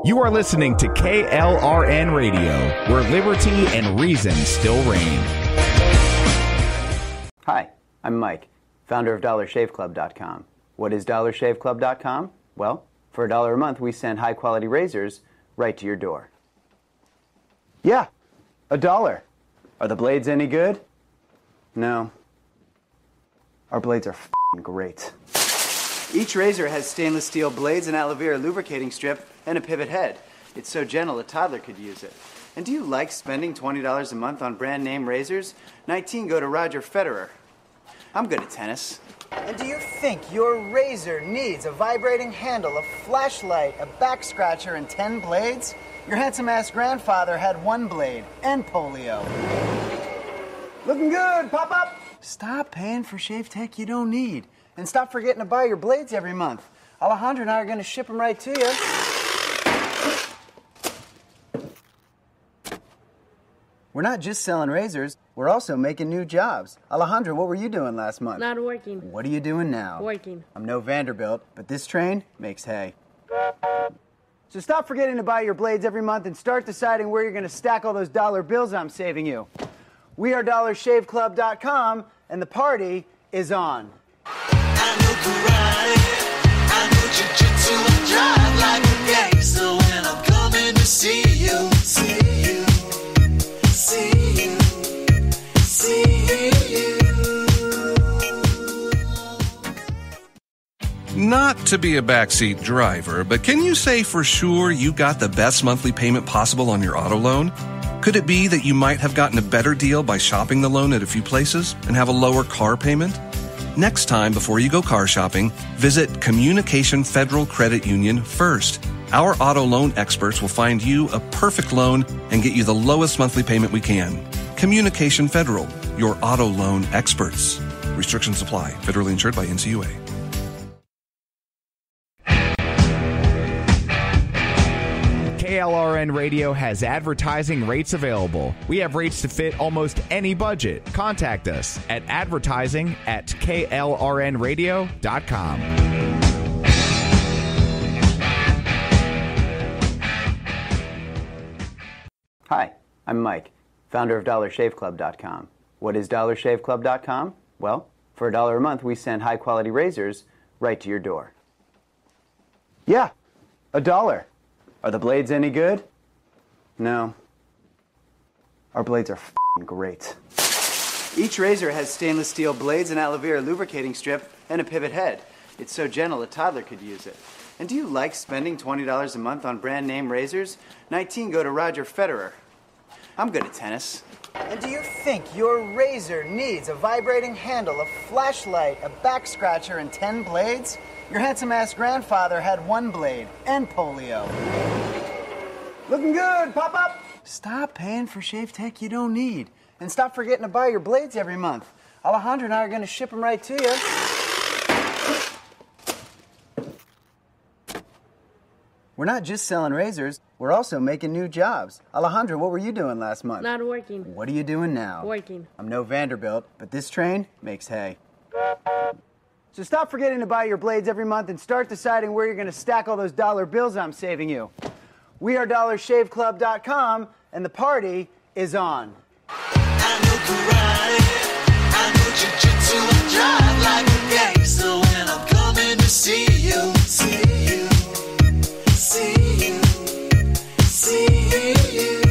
You are listening to KLRN Radio, where liberty and reason still reign. Hi, I'm Mike, founder of DollarShaveClub.com. What is DollarShaveClub.com? Well, for $1 a month, we send high-quality razors right to your door. Yeah, $1. Are the blades any good? No. Our blades are f***ing great. Each razor has stainless steel blades, an aloe vera lubricating strip, and a pivot head. It's so gentle a toddler could use it. And do you like spending $20 a month on brand name razors? 19 go to Roger Federer. I'm good at tennis. And do you think your razor needs a vibrating handle, a flashlight, a back scratcher, and 10 blades? Your handsome-ass grandfather had 1 blade and polio. Looking good, pop-up! Stop paying for shave tech you don't need. And stop forgetting to buy your blades every month. Alejandro and I are going to ship them right to you. We're not just selling razors, we're also making new jobs. Alejandro, what were you doing last month? Not working. What are you doing now? Working. I'm no Vanderbilt, but this train makes hay. So stop forgetting to buy your blades every month and start deciding where you're going to stack all those dollar bills I'm saving you. We are DollarShaveClub.com, and the party is on. I know karate, I know jiu-jitsu, I drive like a gangster when I'm coming to see you, see you, see you, see you. Not to be a backseat driver, but can you say for sure you got the best monthly payment possible on your auto loan? Could it be that you might have gotten a better deal by shopping the loan at a few places and have a lower car payment? Next time, before you go car shopping, visit Communication Federal Credit Union first. Our auto loan experts will find you a perfect loan and get you the lowest monthly payment we can. Communication Federal, your auto loan experts. Restrictions apply. Federally insured by NCUA. KLRN Radio has advertising rates available. We have rates to fit almost any budget. Contact us at advertising@klrnradio.com. Hi, I'm Mike, founder of DollarShaveClub.com. What is DollarShaveClub.com? Well, for $1 a month, we send high-quality razors right to your door. Yeah, $1. Are the blades any good? No. Our blades are f***ing great. Each razor has stainless steel blades, an aloe vera lubricating strip, and a pivot head. It's so gentle a toddler could use it. And do you like spending $20 a month on brand name razors? 19 go to Roger Federer. I'm good at tennis. And do you think your razor needs a vibrating handle, a flashlight, a back scratcher, and 10 blades? Your handsome-ass grandfather had 1 blade and polio. Looking good, pop-up! Stop paying for shave tech you don't need. And stop forgetting to buy your blades every month. Alejandro and I are going to ship them right to you. We're not just selling razors, we're also making new jobs. Alejandro, what were you doing last month? Not working. What are you doing now? Working. I'm no Vanderbilt, but this train makes hay. So stop forgetting to buy your blades every month and start deciding where you're going to stack all those dollar bills I'm saving you. We are DollarShaveClub.com, and the party is on. I know karate, I know jiu-jitsu, I drive like a gangster when I'm coming to see you, see you, see you, see you.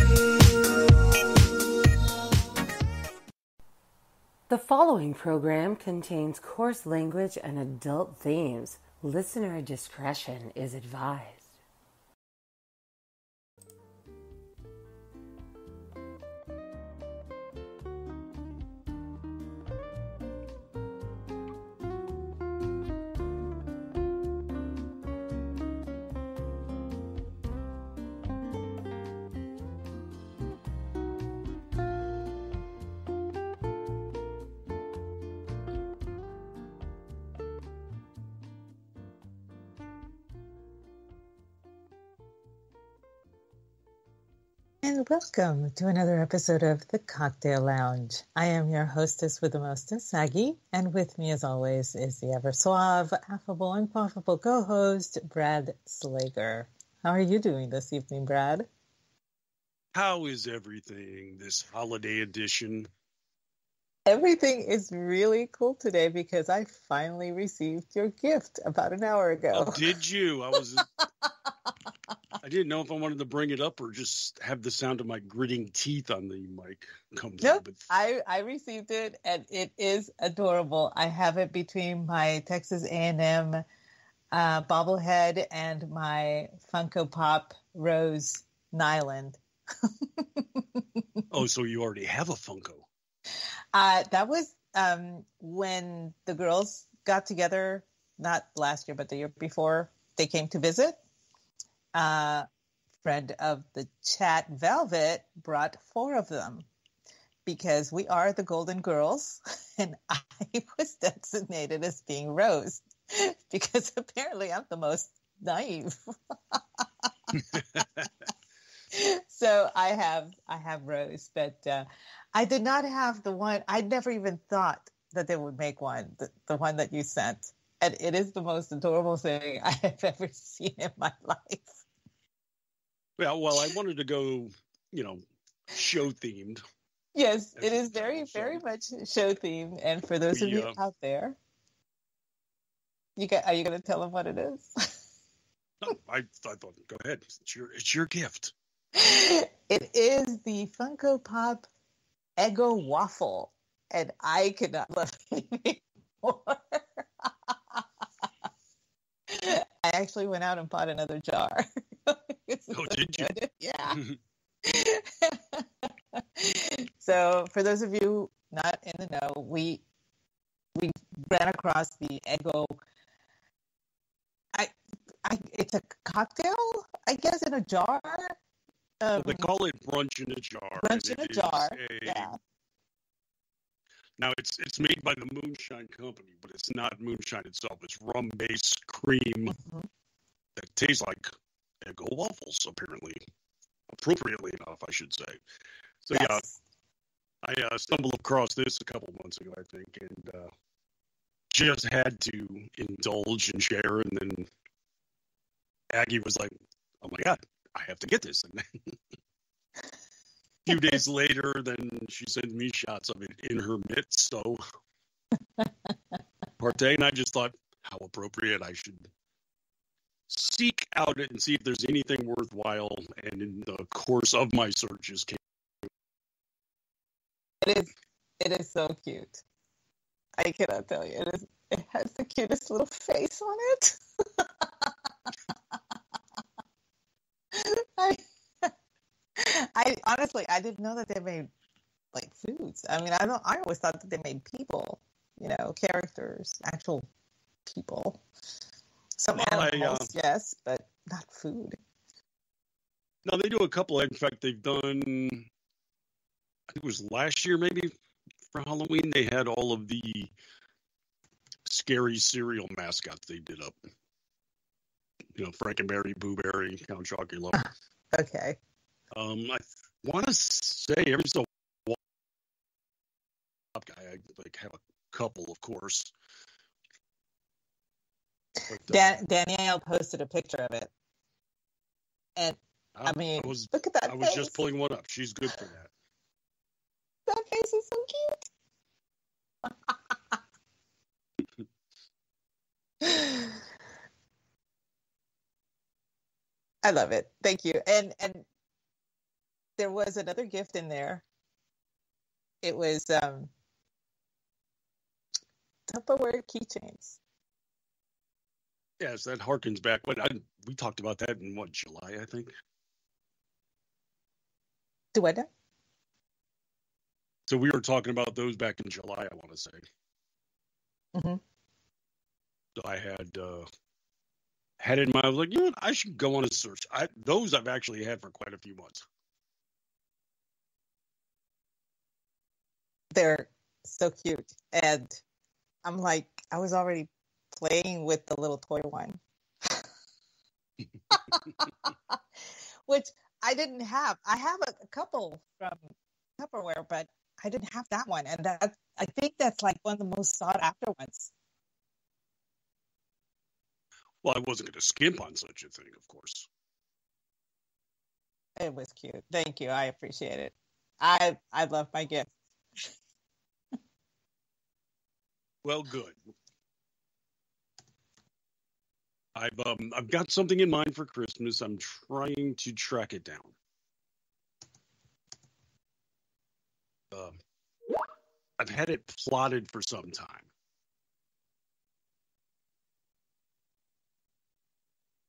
The following program contains coarse language and adult themes. Listener discretion is advised. And welcome to another episode of The Cocktail Lounge. I am your hostess with the mostest, Maggie, and with me as always is the ever suave, affable, and puffable co-host, Brad Slager. How are you doing this evening, Brad? How is everything this holiday edition? Everything is really cool today because I finally received your gift about an hour ago. Oh, did you? I didn't know if I wanted to bring it up or just have the sound of my gritting teeth on the mic come through. Nope, But I received it and it is adorable. I have it between my Texas A&M bobblehead and my Funko Pop Rose Nyland. oh, so you already have a Funko? That was when the girls got together, not last year, but the year before they came to visit. Friend of the chat, Velvet, brought 4 of them because we are the Golden Girls, and I was designated as being Rose because apparently I'm the most naive. So I have Rose, but I did not have the one. I never even thought that they would make one, the one that you sent. And it is the most adorable thing I have ever seen in my life. Yeah, well, I wanted to go, show themed. Yes, As it you is know, very, so- very much show themed. And for those of We, you out there, are you going to tell them what it is? No, I thought, go ahead. It's your gift. It is the Funko Pop Eggo Waffle, and I could not love it anymore. I actually went out and bought another jar. Oh, did you? Yeah. So, for those of you not in the know, we ran across the Eggo. It's a cocktail, I guess, in a jar. Well, they call it brunch in a jar. Brunch and in a it is jar. Yeah. Now it's made by the Moonshine Company, but it's not moonshine itself. It's rum-based cream Mm-hmm. that tastes like Eggo waffles, apparently. Appropriately enough, I should say. So Yes. yeah, I stumbled across this a couple months ago, I think, and just had to indulge and share. And then Aggie was like, "Oh my God, I have to get this." And then a few days later, then she sent me shots of it in her midst. So partay, and I just thought how appropriate. I should seek out it and see if there's anything worthwhile. And in the course of my searches, came. It is so cute. I cannot tell you. It has the cutest little face on it. I honestly, I didn't know that they made like foods. I mean, I always thought that they made people, characters, actual people. Some Well, animals, yes, but not food. No, they do a couple. In fact, they've done, I think it was last year maybe, for Halloween, they had all of the scary cereal mascots they did up. Frankenberry, Boo Berry, Count Chocula. Okay. I want to say every so often, I have a couple, of course. But, Danielle posted a picture of it. And I mean, look at that I was face. just pulling one up. She's good for that. That face is so cute. I love it. Thank you. And there was another gift in there. It was Tupperware keychains. Yes, that harkens back. We talked about that in July, I think. Do I know? So we were talking about those back in July, I want to say. Mm-hmm. So I had it in mind. I was like, what? I should go on a search. Those I've actually had for quite a few months. They're so cute. And I'm like, I was already playing with the little toy one. Which I didn't have. I have a couple from Tupperware, but I didn't have that one. And I think that's like one of the most sought after ones. Well, I wasn't going to skimp on such a thing, of course. It was cute. Thank you. I appreciate it. I love my gift. Well, good. I've got something in mind for Christmas. I'm trying to track it down. I've had it plotted for some time.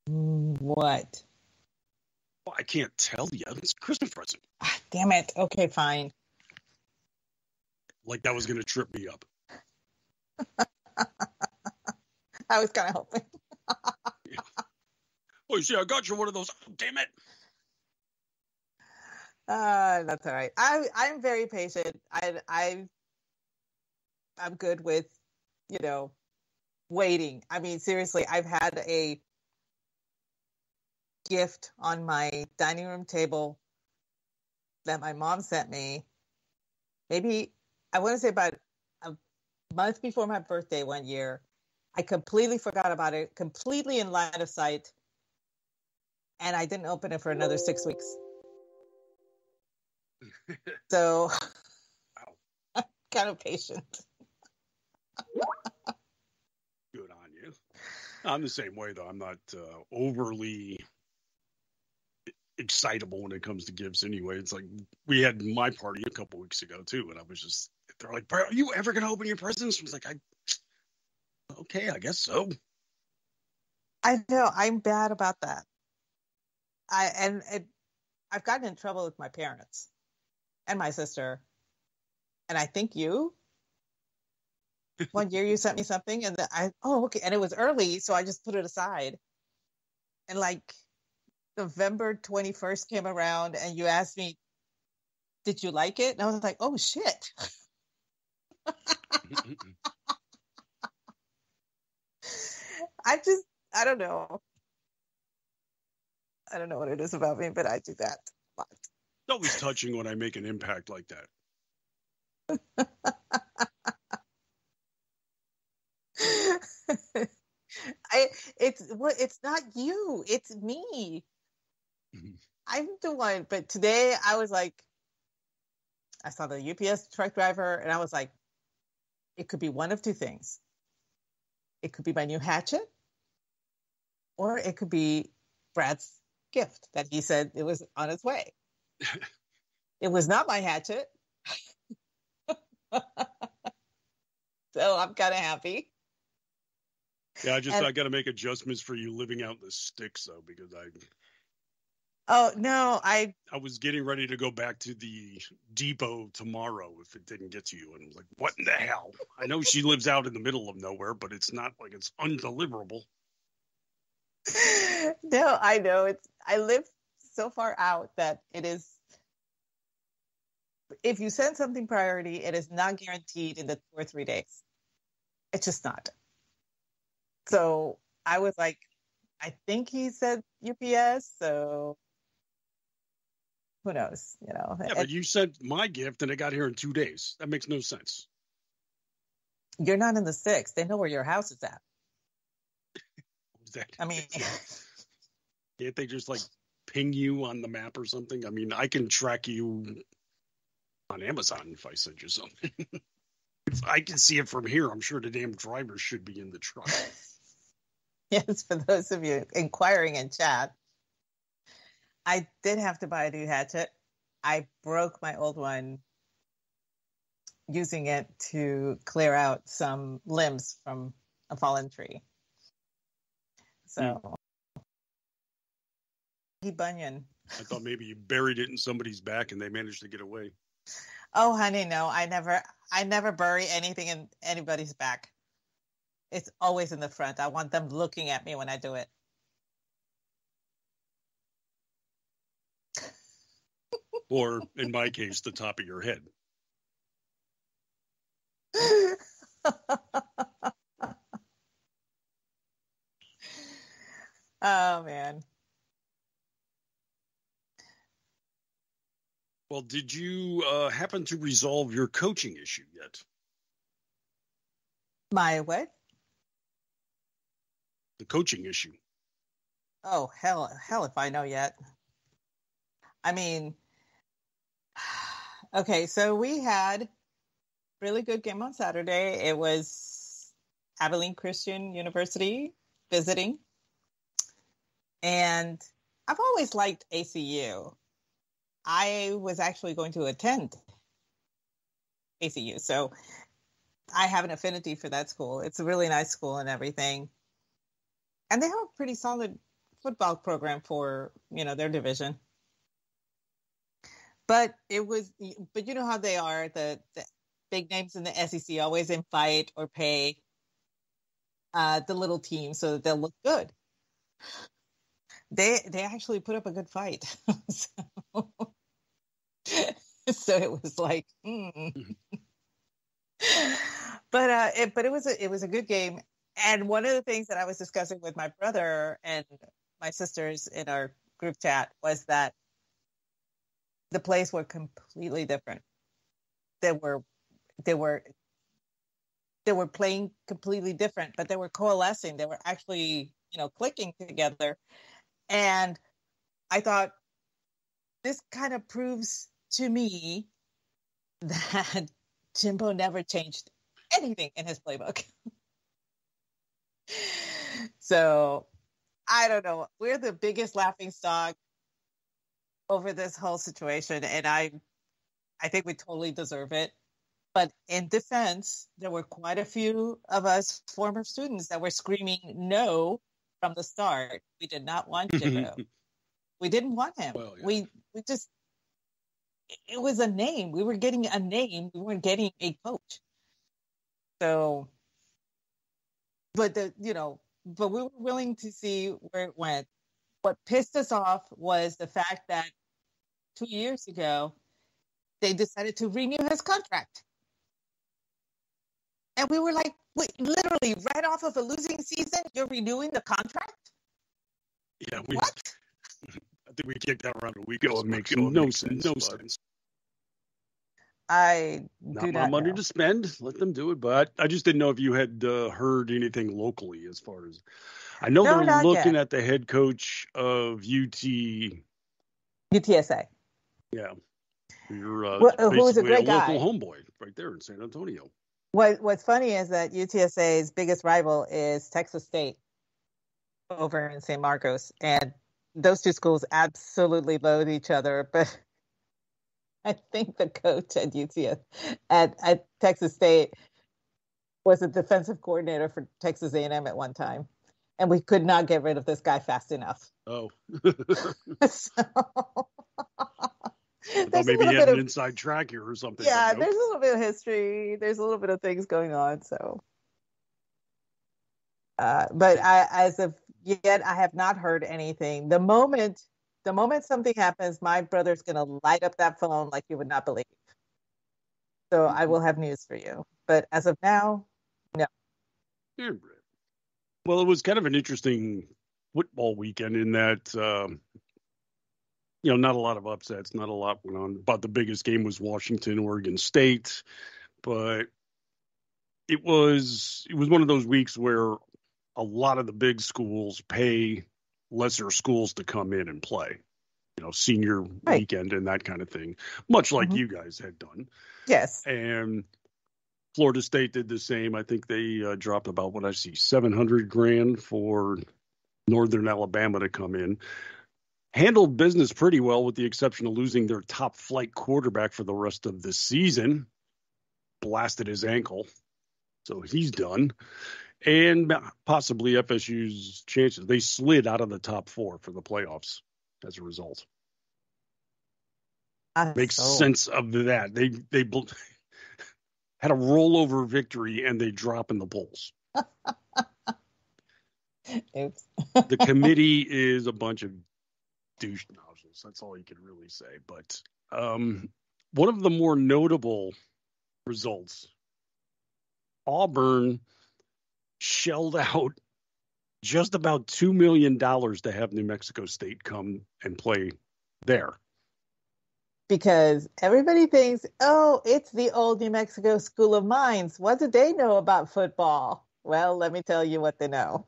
What? Well, I can't tell you. It's a Christmas present. Ah, damn it. Okay, fine. Like that was going to trip me up. I was kind of hoping. Yeah. Oh, see, I got you one of those. Oh, damn it. That's all right. I'm very patient. I'm good with, waiting. I mean, seriously, I've had a gift on my dining room table that my mom sent me. Maybe I want to say about a month before my birthday one year. I completely forgot about it, completely in line of sight, and I didn't open it for another 6 weeks. So I'm kind of patient. Good on you. I'm the same way, though. I'm not overly excitable when it comes to gifts anyway. It's like we had my party a couple weeks ago, too, and I was just, they're like, "Bro, are you ever going to open your presents?" I was like, okay, I guess so. I know, I'm bad about that. I've gotten in trouble with my parents and my sister. And I think you, one year you sent me something and okay. And it was early. So I just put it aside. And like November 21st came around and you asked me, did you like it? And I was like, oh shit. I don't know. I don't know what it is about me, but I do that a lot. It's always touching when I make an impact like that. It's not you, it's me. I'm the one. But today I was like, I saw the UPS truck driver and I was like, it could be one of two things. It could be my new hatchet, or it could be Brad's gift that he said it was on its way. It was not my hatchet. So I'm kind of happy. Yeah, I got to make adjustments for you living out in the sticks, though, because Oh, no, I was getting ready to go back to the depot tomorrow if it didn't get to you. And I was like, what in the hell? I know she lives out in the middle of nowhere, but it's not like it's undeliverable. No, I know. I live so far out that it is, if you send something priority, it is not guaranteed in the 2 or 3 days. It's just not. So I was like, I think he said UPS, so who knows, Yeah, but you sent my gift and it got here in 2 days. That makes no sense. You're not in the sticks. They know where your house is at. I mean, can't they just like ping you on the map or something? I mean, I can track you on Amazon if I send you something. If I can see it from here, I'm sure the damn driver should be in the truck. Yes, for those of you inquiring in chat, I did have to buy a new hatchet. I broke my old one using it to clear out some limbs from a fallen tree. So, Bunyan. I thought maybe you buried it in somebody's back and they managed to get away. Oh, honey, no, I never bury anything in anybody's back. It's always in the front. I want them looking at me when I do it. Or, in my case, the top of your head. Oh, man. Well, did you happen to resolve your coaching issue yet? My what? The coaching issue. Oh, hell if I know yet. I mean, okay, so we had really good game on Saturday. It was Abilene Christian University visiting. And I've always liked ACU. I was actually going to attend ACU. So I have an affinity for that school. It's a really nice school and everything. And they have a pretty solid football program for, their division. But you know how they are, the big names in the SEC always invite or pay the little team so that they'll look good. They actually put up a good fight. So it was like, But it was a good game. And one of the things that I was discussing with my brother and my sisters in our group chat was that the plays were completely different. They were playing completely different, but they were coalescing. They were actually, clicking together. And I thought this kind of proves to me that Jimbo never changed anything in his playbook. So I don't know. We're the biggest laughingstock over this whole situation, and I think we totally deserve it. But in defense, there were quite a few of us former students that were screaming no from the start. We did not want Jimbo. We didn't want him. Well, yeah. We just, it was a name. We were getting a name. We weren't getting a coach. So, but but we were willing to see where it went. What pissed us off was the fact that 2 years ago, they decided to renew his contract. And we were like, wait, literally right off of a losing season, you're renewing the contract? Yeah. What? I think we kicked that around a week ago. It makes no sense. I not my money to spend. Let them do it. But I just didn't know if you had heard anything locally as far as. I know they're looking at the head coach of UTSA. Yeah. You're who's a great local guy. Homeboy right there in San Antonio. What's funny is that UTSA's biggest rival is Texas State over in San Marcos. And those two schools absolutely loathe each other. But I think the coach at at Texas State was a defensive coordinator for Texas A&M at one time. And we could not get rid of this guy fast enough. Oh. So... I thought maybe he had an inside track here or something. Yeah, there's a little bit of history. There's a little bit of things going on. So, but as of yet, I have not heard anything. The moment something happens, my brother's going to light up that phone like you would not believe. So I will have news for you. But as of now, no. Yeah, well, it was kind of an interesting football weekend in that. Not a lot of upsets, not a lot went on. About the biggest game was Washington, Oregon State, but it was one of those weeks where a lot of the big schools pay lesser schools to come in and play. Senior weekend and that kind of thing, much like you guys had done. Yes. And Florida State did the same. I think they dropped about $700,000 for Northern Alabama to come in. Handled business pretty well with the exception of losing their top flight quarterback for the rest of the season. Blasted his ankle. So he's done. And possibly FSU's chances. They slid out of the top 4 for the playoffs as a result. Makes sense of that. They had a rollover victory and they drop in the polls. Oops. The committee is a bunch of douche nozzles. That's all you can really say. But one of the more notable results, Auburn shelled out just about $2 million to have New Mexico State come and play there. Because everybody thinks, oh, it's the old New Mexico School of Mines. What do they know about football? Well, let me tell you what they know.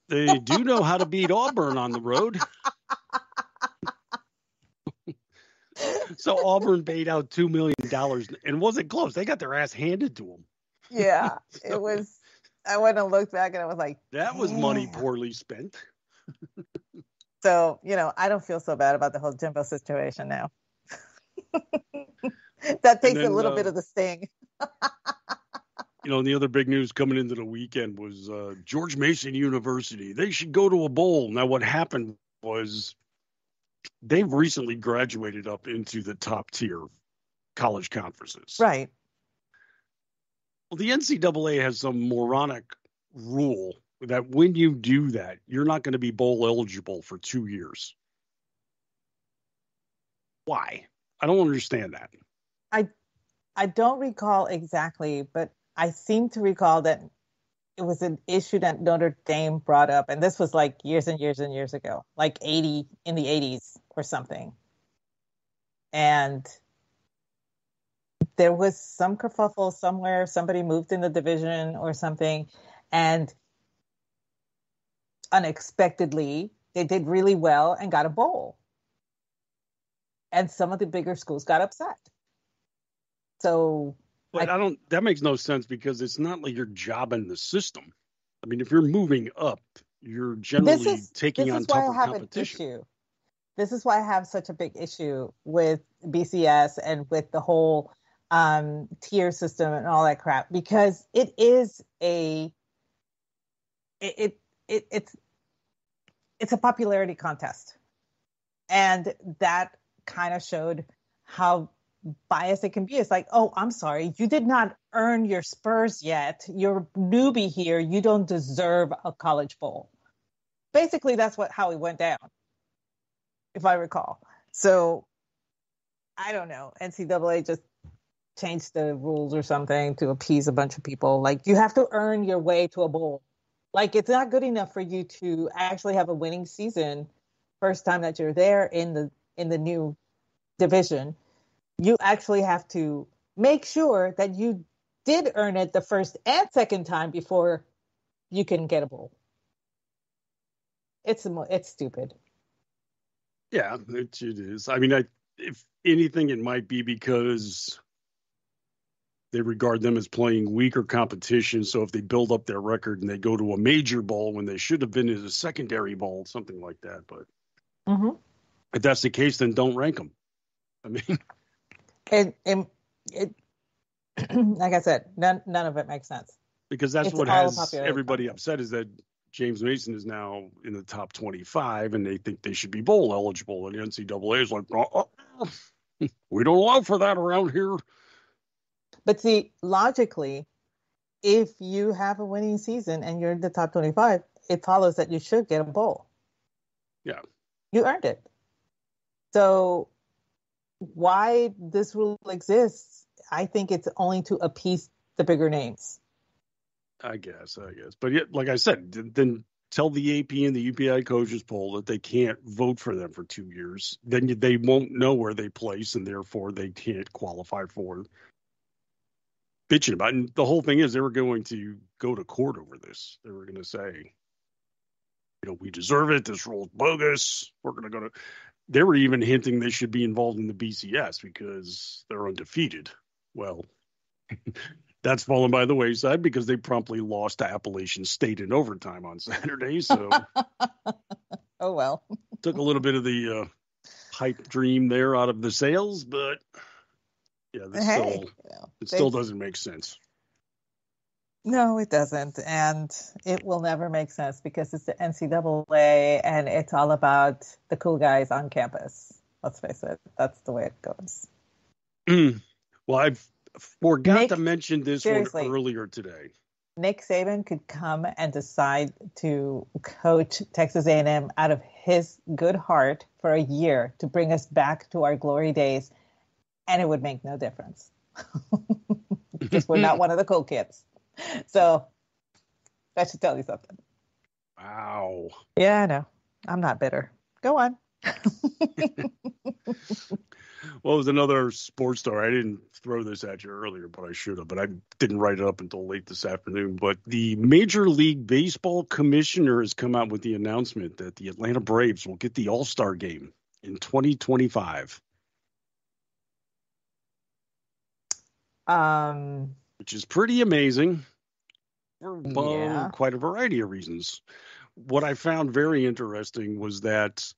They do know how to beat Auburn on the road. So Auburn paid out $2 million and wasn't close. They got their ass handed to them. Yeah, it was. I went and looked back, and I was like, That was money "Damn." poorly spent. So, I don't feel so bad about the whole Jimbo situation now. That takes a little bit of the sting. And the other big news coming into the weekend was George Mason University. They should go to a bowl. Now, what happened was they've recently graduated up into the top tier college conferences. Right. Well, the NCAA has some moronic rule that when you do that, you're not going to be bowl eligible for 2 years. Why? I don't understand that. I don't recall exactly, but I seem to recall that it was an issue that Notre Dame brought up, and this was like years and years and years ago, like in the 80s or something. And there was some kerfuffle somewhere. Somebody moved in the division or something, and unexpectedly, they did really well and got a bowl. And some of the bigger schools got upset. So, but that makes no sense because it's not like you're jobbing the system. I mean, if you're moving up, you're generally taking on tougher competition. This is why I have such a big issue with BCS and with the whole tier system and all that crap, because it is it's a popularity contest. And that kind of showed how biased it can be. It's like, oh, I'm sorry, you did not earn your spurs yet. You're a newbie here. You don't deserve a college bowl. Basically, that's how it went down, if I recall. So, I don't know. NCAA just changed the rules or something to appease a bunch of people. Like, you have to earn your way to a bowl. Like, it's not good enough for you to actually have a winning season first time that you're there in the new division. You actually have to make sure that you did earn it the first and second time before you can get a bowl. It's stupid. Yeah, it is. I mean, if anything, it might be because they regard them as playing weaker competition. So if they build up their record and they go to a major bowl when they should have been in a secondary bowl, something like that. But if that's the case, then don't rank them. I mean, it like I said, none of it makes sense. Because that's what has everybody upset is that James Mason is now in the top 25 and they think they should be bowl eligible. And the NCAA is like, we don't allow for that around here. But see, logically, if you have a winning season and you're in the top 25, it follows that you should get a bowl. Yeah. You earned it. So why this rule exists, I think it's only to appease the bigger names. I guess. But yet, like I said, then tell the AP and the UPI coaches poll that they can't vote for them for 2 years. Then they won't know where they place, and therefore they can't qualify for bitching about it. And the whole thing is they were going to go to court over this. They were going to say, we deserve it. This rule's bogus. We're going to go to. They were even hinting they should be involved in the BCS because they're undefeated. Well, that's fallen by the wayside because they promptly lost to Appalachian State in overtime on Saturday. So, oh well, took a little bit of the pipe dream there out of the sails, but yeah, it still doesn't make sense. No, it doesn't, and it will never make sense because it's the NCAA and it's all about the cool guys on campus. Let's face it, that's the way it goes. Well, I forgot to mention this one earlier today. Nick Saban could come and decide to coach Texas A&M out of his good heart for a year to bring us back to our glory days, and it would make no difference because we're not one of the cool kids. So that should tell you something. Wow. Yeah, I know. I'm not bitter. Go on. Well, it was another sports story. I didn't throw this at you earlier, but I should have. But I didn't write it up until late this afternoon. But the Major League Baseball commissioner has come out with the announcement that the Atlanta Braves will get the All-Star game in 2025. which is pretty amazing for Yeah. quite a variety of reasons. What I found very interesting was that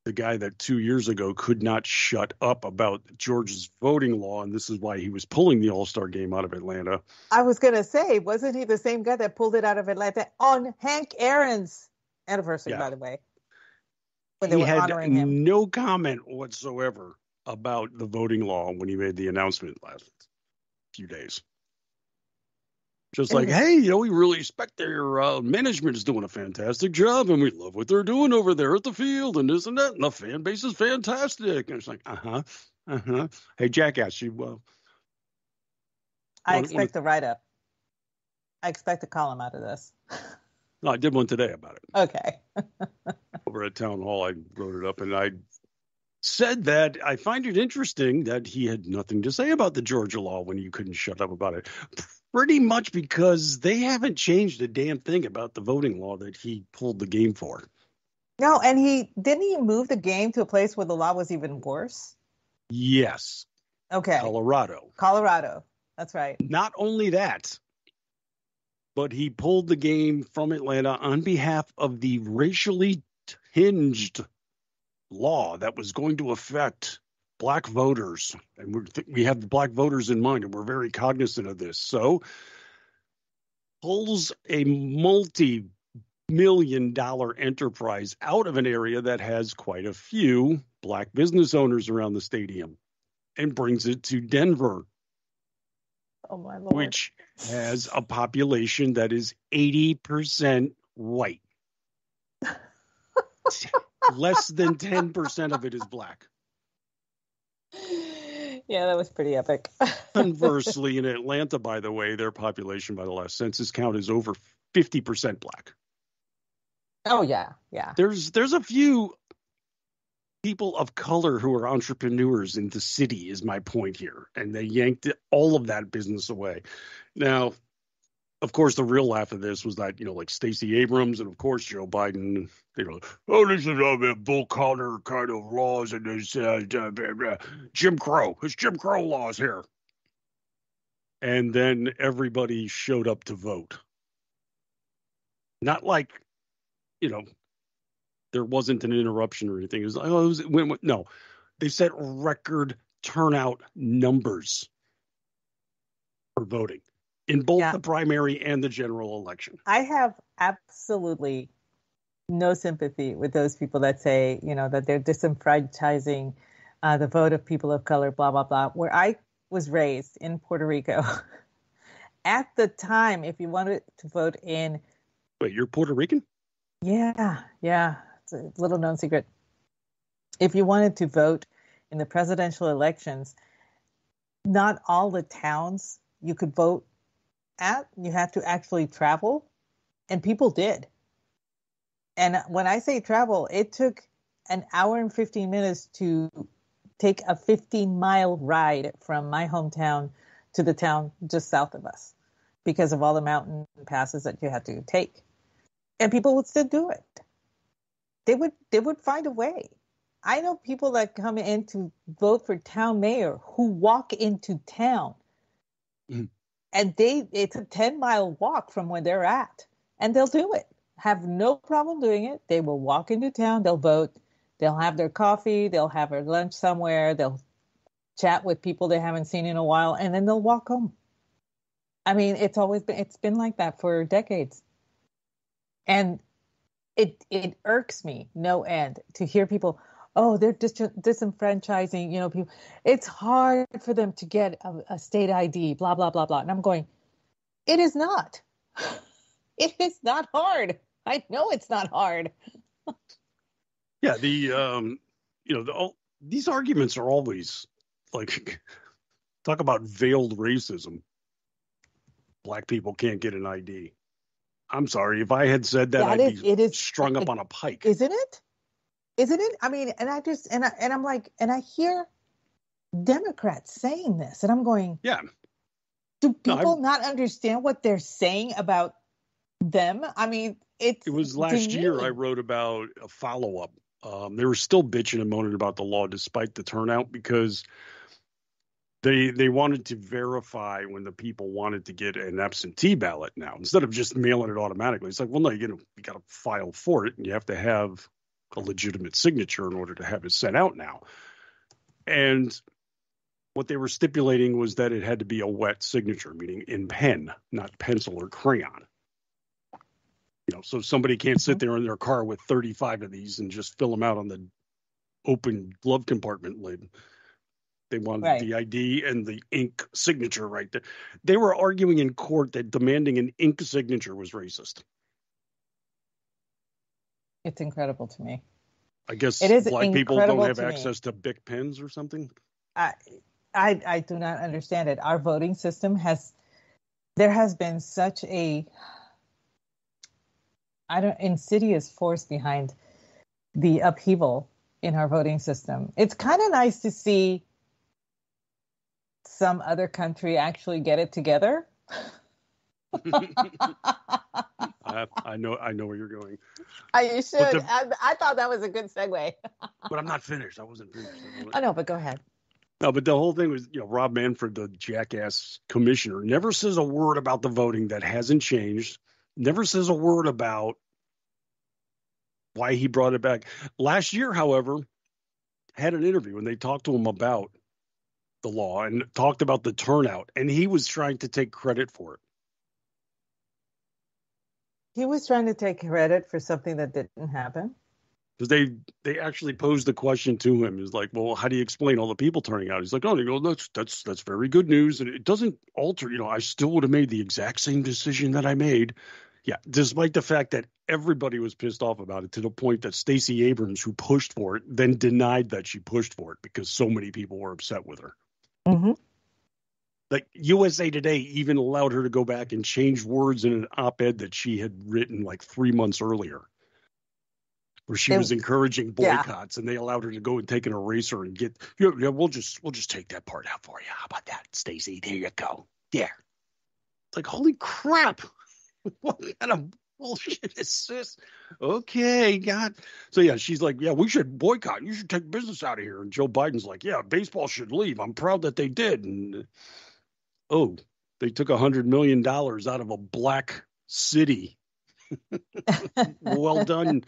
the guy that 2 years ago could not shut up about Georgia's voting law, and this is why he was pulling the All-Star game out of Atlanta. I was going to say, wasn't he the same guy that pulled it out of Atlanta on Hank Aaron's anniversary, Yeah. by the way? When they He were had honoring him. no comment whatsoever about the voting law when he made the announcement last few days. Just like, hey, we really respect their management is doing a fantastic job, and we love what they're doing over there at the field, and this and that, and the fan base is fantastic. And it's like, Hey, jackass, you. I expect a write-up. I expect a column out of this. No, I did one today about it. Okay. Over at Town Hall, I wrote it up, and I said that I find it interesting that he had nothing to say about the Georgia law when you couldn't shut up about it. Pretty much because they haven't changed a damn thing about the voting law that he pulled the game for. No, and he move the game to a place where the law was even worse? Yes. Okay. Colorado. That's right. Not only that, but he pulled the game from Atlanta on behalf of the racially hinged law that was going to affect black voters. And we have the black voters in mind, and we're very cognizant of this. So pulls a multi-million-dollar enterprise out of an area that has quite a few black business owners around the stadium and brings it to Denver. Oh, my Lord. Which has a population that is 80% white. Less than 10% of it is black. Yeah, that was pretty epic. Conversely, in Atlanta, by the way, their population by the last census count is over 50% black. Oh, yeah. There's a few people of color who are entrepreneurs in the city is my point here. And they yanked all of that business away. Now, of course, the real laugh of this was that, like Stacey Abrams and, of course, Joe Biden, this is Bull Connor kind of laws and there's Jim Crow. It's Jim Crow laws here. And then everybody showed up to vote. Not like, there wasn't an interruption or anything. It was like, no. They set record turnout numbers for voting in both the primary and the general election. I have absolutely no sympathy with those people that say, that they're disenfranchising the vote of people of color, blah, blah, blah. Where I was raised in Puerto Rico, at the time, if you wanted to vote in... Wait, you're Puerto Rican? Yeah. It's a little known secret. If you wanted to vote in the presidential elections, not all the towns you could vote at, you had to actually travel, and people did. And when I say travel, it took an hour and 15 minutes to take a 15-mile ride from my hometown to the town just south of us because of all the mountain passes that you had to take. And people would still do it. They would find a way. I know people that come in to vote for town mayor who walk into town. Mm-hmm. And it's a 10-mile walk from where they're at. And they'll do it. Have no problem doing it. They will walk into town. They'll vote. They'll have their coffee. They'll have their lunch somewhere. They'll chat with people they haven't seen in a while. And then they'll walk home. I mean, it's been like that for decades. And it irks me no end to hear people, they're disenfranchising, people. It's hard for them to get a state ID, blah, blah, blah, blah. And I'm going, it is not. It is not hard. I know it's not hard. Yeah, these arguments are always like, talk about veiled racism. Black people can't get an ID. I'm sorry. If I had said that, I'd be strung up on a pike. Isn't it? I mean, and I'm like, and I hear Democrats saying this, and I'm going, yeah. Do people not understand what they're saying about them? I mean, it was last year I wrote about a follow-up. They were still bitching and moaning about the law despite the turnout because They wanted to verify when the people wanted to get an absentee ballot now, instead of just mailing it automatically. It's like, well, no, you got to file for it, and you have to have a legitimate signature in order to have it sent out now. And what they were stipulating was that it had to be a wet signature, meaning in pen, not pencil or crayon. So somebody can't sit there in their car with 35 of these and just fill them out on the open glove compartment lid. They wanted the ID and the ink signature right there. They were arguing in court that demanding an ink signature was racist. It's incredible to me. I guess it is black people don't have access to Bic pens or something. I do not understand it. Our voting system there has been such a insidious force behind the upheaval in our voting system. It's kind of nice to see some other country actually get it together. I know where you're going. You should. I thought that was a good segue. But I'm not finished. I wasn't finished. I know, but go ahead. No, but the whole thing was, Rob Manfred, the jackass commissioner, never says a word about the voting that hasn't changed. Never says a word about why he brought it back. Last year, however, had an interview and they talked to him about the law and talked about the turnout, and he was trying to take credit for it. He was trying to take credit for something that didn't happen. Because they actually posed the question to him. He's like, well, how do you explain all the people turning out? He's like, that's very good news. And it doesn't alter, I still would have made the exact same decision that I made. Yeah, despite the fact that everybody was pissed off about it, to the point that Stacey Abrams, who pushed for it, then denied that she pushed for it because so many people were upset with her. Mm-hmm. Like USA Today even allowed her to go back and change words in an op-ed that she had written like 3 months earlier, where she was encouraging boycotts, and they allowed her to go and take an eraser and get, we'll just take that part out for you. How about that, Stacey? There you go. There. It's like, holy crap. What kind of bullshit is this? Okay, God. So, yeah, she's like, yeah, we should boycott. You should take business out of here. And Joe Biden's like, yeah, baseball should leave. I'm proud that they did. And, they took $100 million out of a black city. Well done,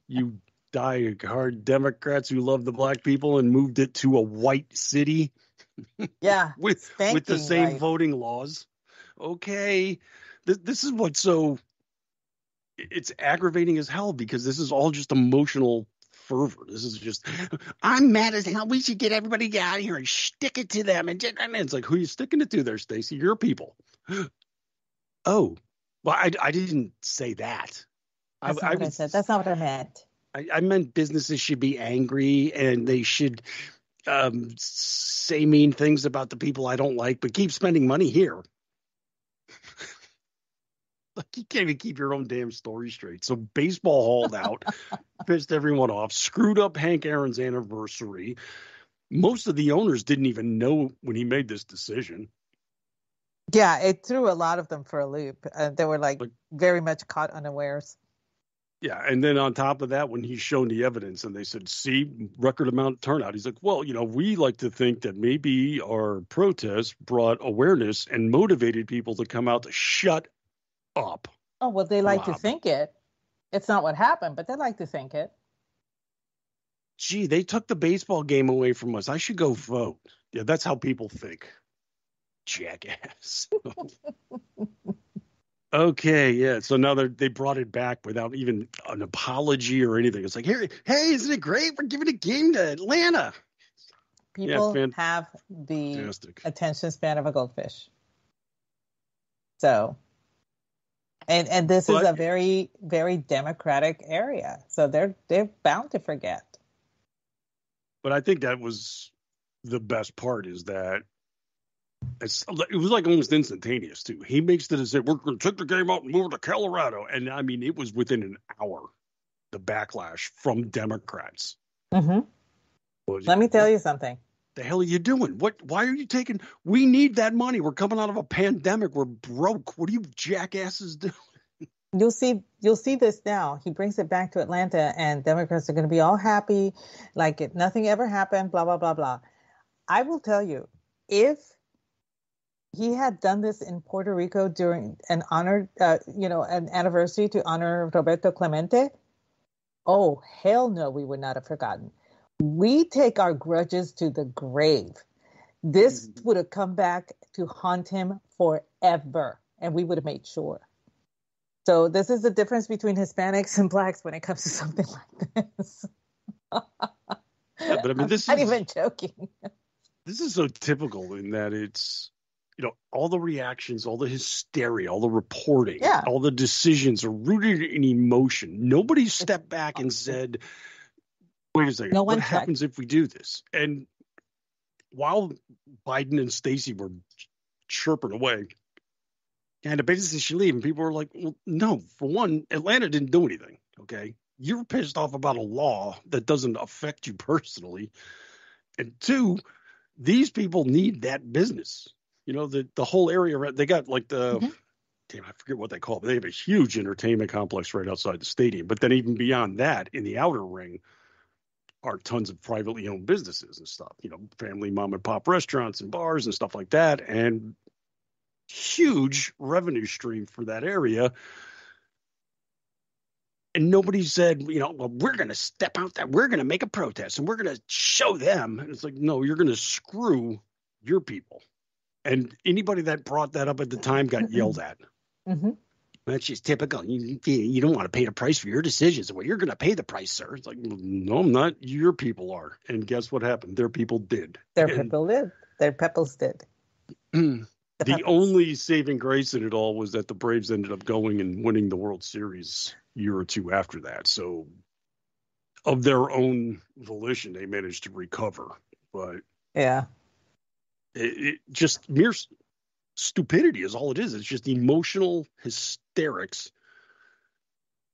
you die-hard Democrats who love the black people, and moved it to a white city. Yeah, with the same voting laws. Okay. This is what's so, it's aggravating as hell, because this is all just emotional fervor. This is just, I'm mad as hell. We should get everybody out of here and stick it to them. And it's like, who are you sticking it to there, Stacey? Your people. Oh, well, I didn't say that. That's not what I said. That's not what I meant. I meant businesses should be angry, and they should say mean things about the people I don't like, but keep spending money here. Like, you can't even keep your own damn story straight. So baseball hauled out, pissed everyone off, screwed up Hank Aaron's anniversary. Most of the owners didn't even know when he made this decision. Yeah, it threw a lot of them for a loop. They were like very much caught unawares. Yeah, and then on top of that, when he's shown the evidence and they said, see, record amount of turnout, he's like, well, we like to think that maybe our protests brought awareness and motivated people to come out to shut up. Oh, well, they like to think it. It's not what happened, but they like to think it. Gee, they took the baseball game away from us. I should go vote. Yeah, that's how people think. Jackass. Okay, yeah. So now they brought it back without even an apology or anything. It's like, hey, isn't it great? We're giving a game to Atlanta. People have the attention span of a goldfish. So, and this is a very, very democratic area. So they're bound to forget. But I think that was the best part, is that it was like almost instantaneous too. He makes the decision, we're going to take the game out and move to Colorado. And I mean, it was within an hour, the backlash from Democrats. Mm-hmm. Let me tell you something. The hell are you doing? Why are you taking, we need that money. We're coming out of a pandemic. We're broke. What are you jackasses doing? You'll see this now. He brings it back to Atlanta, and Democrats are going to be all happy, like nothing ever happened, blah, blah, blah, blah. I will tell you, if he had done this in Puerto Rico during an an anniversary to honor Roberto Clemente, oh, hell no, we would not have forgotten. We take our grudges to the grave. This would have come back to haunt him forever, and we would have made sure. So this is the difference between Hispanics and blacks when it comes to something like this. Yeah, but I mean, I'm not even joking. This is so typical in that it's, all the reactions, all the hysteria, all the reporting, all the decisions are rooted in emotion. Nobody stepped back and said, wait a second, what happens if we do this? And while Biden and Stacey were chirping away, and the business should leave, and people were like, well, no, for one, Atlanta didn't do anything, okay? You're pissed off about a law that doesn't affect you personally. And two, these people need that business. The whole area, they got like I forget what they call it, but they have a huge entertainment complex right outside the stadium. But then even beyond that, in the outer ring, are tons of privately owned businesses and stuff, family mom and pop restaurants and bars and stuff like that. And huge revenue stream for that area. And nobody said, well, we're going to step out there. We're going to make a protest and we're going to show them. And it's like, no, you're going to screw your people. And anybody that brought that up at the time got yelled at. Mm-hmm. That's just typical. You don't want to pay the price for your decisions. Well, you're going to pay the price, sir. It's like, no, I'm not. Your people are. And guess what happened? Their people did. People did. Their peoples did. The only saving grace in it all was that the Braves ended up going and winning the World Series a year or two after that. So of their own volition, they managed to recover. But yeah, it just mere stupidity is all it is. It's just emotional hysterics.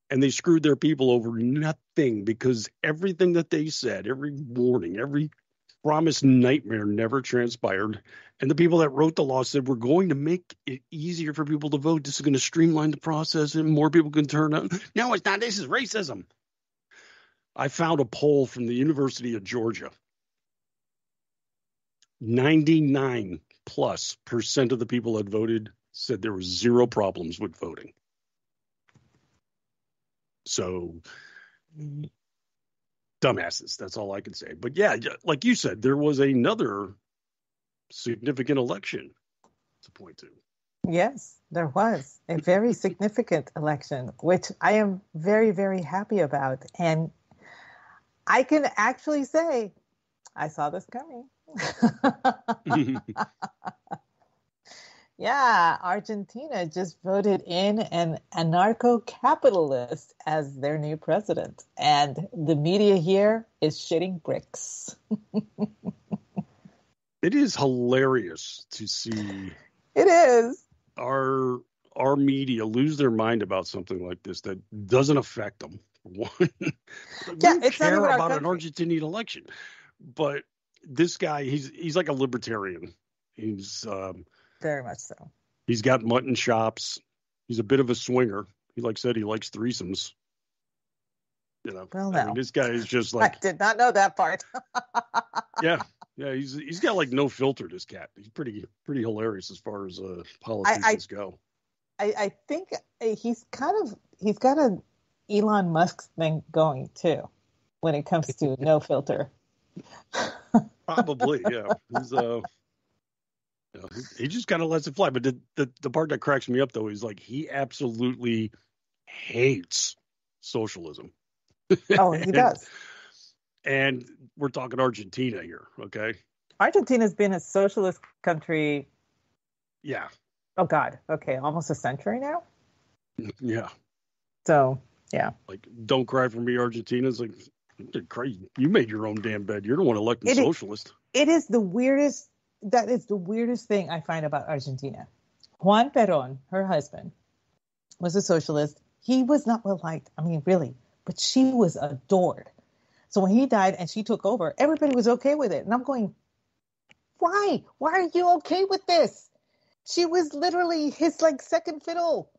And they screwed their people over nothing, because everything that they said, every warning, every promised nightmare never transpired. And the people that wrote the law said, we're going to make it easier for people to vote. This is going to streamline the process and more people can turn out. No, it's not. This is racism. I found a poll from the University of Georgia. 99+% of the people that voted said there was zero problems with voting. So dumbasses, that's all I can say. But yeah, like you said, there was another significant election to point to. Yes, there was a very significant election, which I am very, very happy about. And I can actually say I saw this coming. Yeah, Argentina just voted in an anarcho-capitalist as their new president. And the media here is shitting bricks. It is hilarious to see. It is. Our media lose their mind about something like this that doesn't affect them. One, it's care not about an Argentinian election. But this guy, he's like a libertarian. He's very much so. He's got mutton chops. He's a bit of a swinger. He said he likes threesomes. Well, no. I mean, this guy is just like. I did not know that part. Yeah. He's got like no filter. This cat. He's pretty hilarious as far as politicians go. I think he's got an Elon Musk thing going too, when it comes to no filter. Probably, yeah. He just kind of lets it fly. But the part that cracks me up though is like he absolutely hates socialism. Oh, he does. And we're talking Argentina here, okay? Argentina's been a socialist country. Yeah. Oh God. Okay, almost a century now. Yeah. So yeah. Like, don't cry for me, Argentina's like, you made your own damn bed. You're the one elected socialist. It is the weirdest. That is the weirdest thing I find about Argentina. Juan Perón, her husband, was a socialist. He was not well liked. I mean, really, but she was adored. So when he died and she took over, everybody was okay with it. And I'm going, why? Why are you okay with this? She was literally his second fiddle.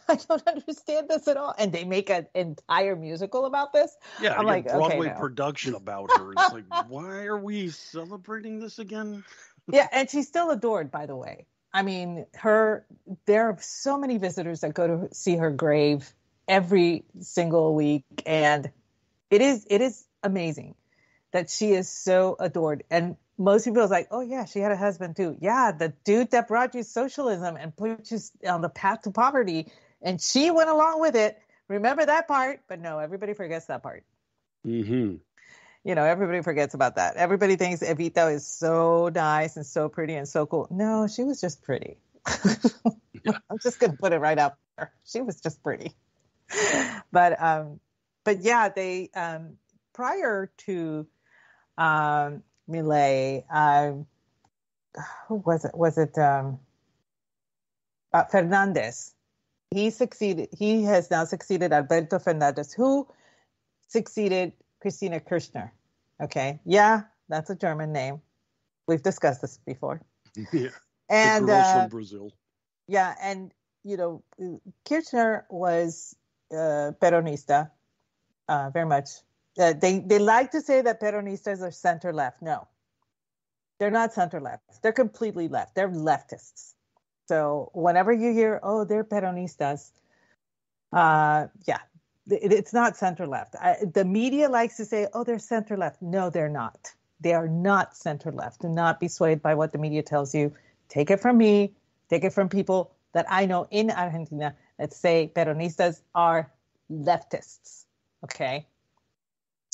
I don't understand this at all. And they make an entire musical about this. Yeah, I'm like, Broadway okay, no. production about her. It's like, why are we celebrating this again? Yeah, and she's still adored, by the way. I mean, there are so many visitors that go to see her grave every single week, and it is amazing that she is so adored. And most people is like, oh yeah, she had a husband too. Yeah, the dude that brought you socialism and put you on the path to poverty, and she went along with it. Remember that part? But no, everybody forgets that part. Mm-hmm. Everybody forgets about that. Everybody thinks Evita is so nice and so pretty and so cool. No, she was just pretty. I'm just going to put it right out there. She was just pretty. But yeah, they, prior to, Millet, who was it? Was it, Fernandez? He has now succeeded Alberto Fernandez, who succeeded Christina Kirchner. Okay. Yeah, that's a German name. We've discussed this before. Yeah. And the girls from Brazil. Yeah, and Kirchner was Peronista, very much. They like to say that Peronistas are center left. No, they're not center left. They're completely left. They're leftists. So whenever you hear, oh, they're Peronistas, yeah, it's not center left. The media likes to say, oh, they're center left. No, they're not. They are not center left. Do not be swayed by what the media tells you. Take it from me. Take it from people that I know in Argentina that say Peronistas are leftists. Okay.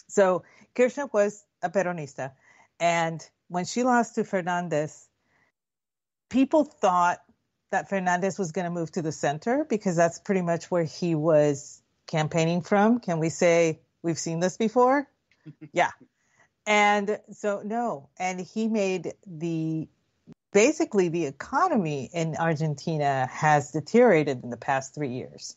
So Kirchner was a Peronista. And when she lost to Fernandez, people thought that Fernandez was going to move to the center because that's pretty much where he was campaigning from. Can we say we've seen this before? Yeah. And so, no. And he made basically the economy in Argentina has deteriorated in the past 3 years.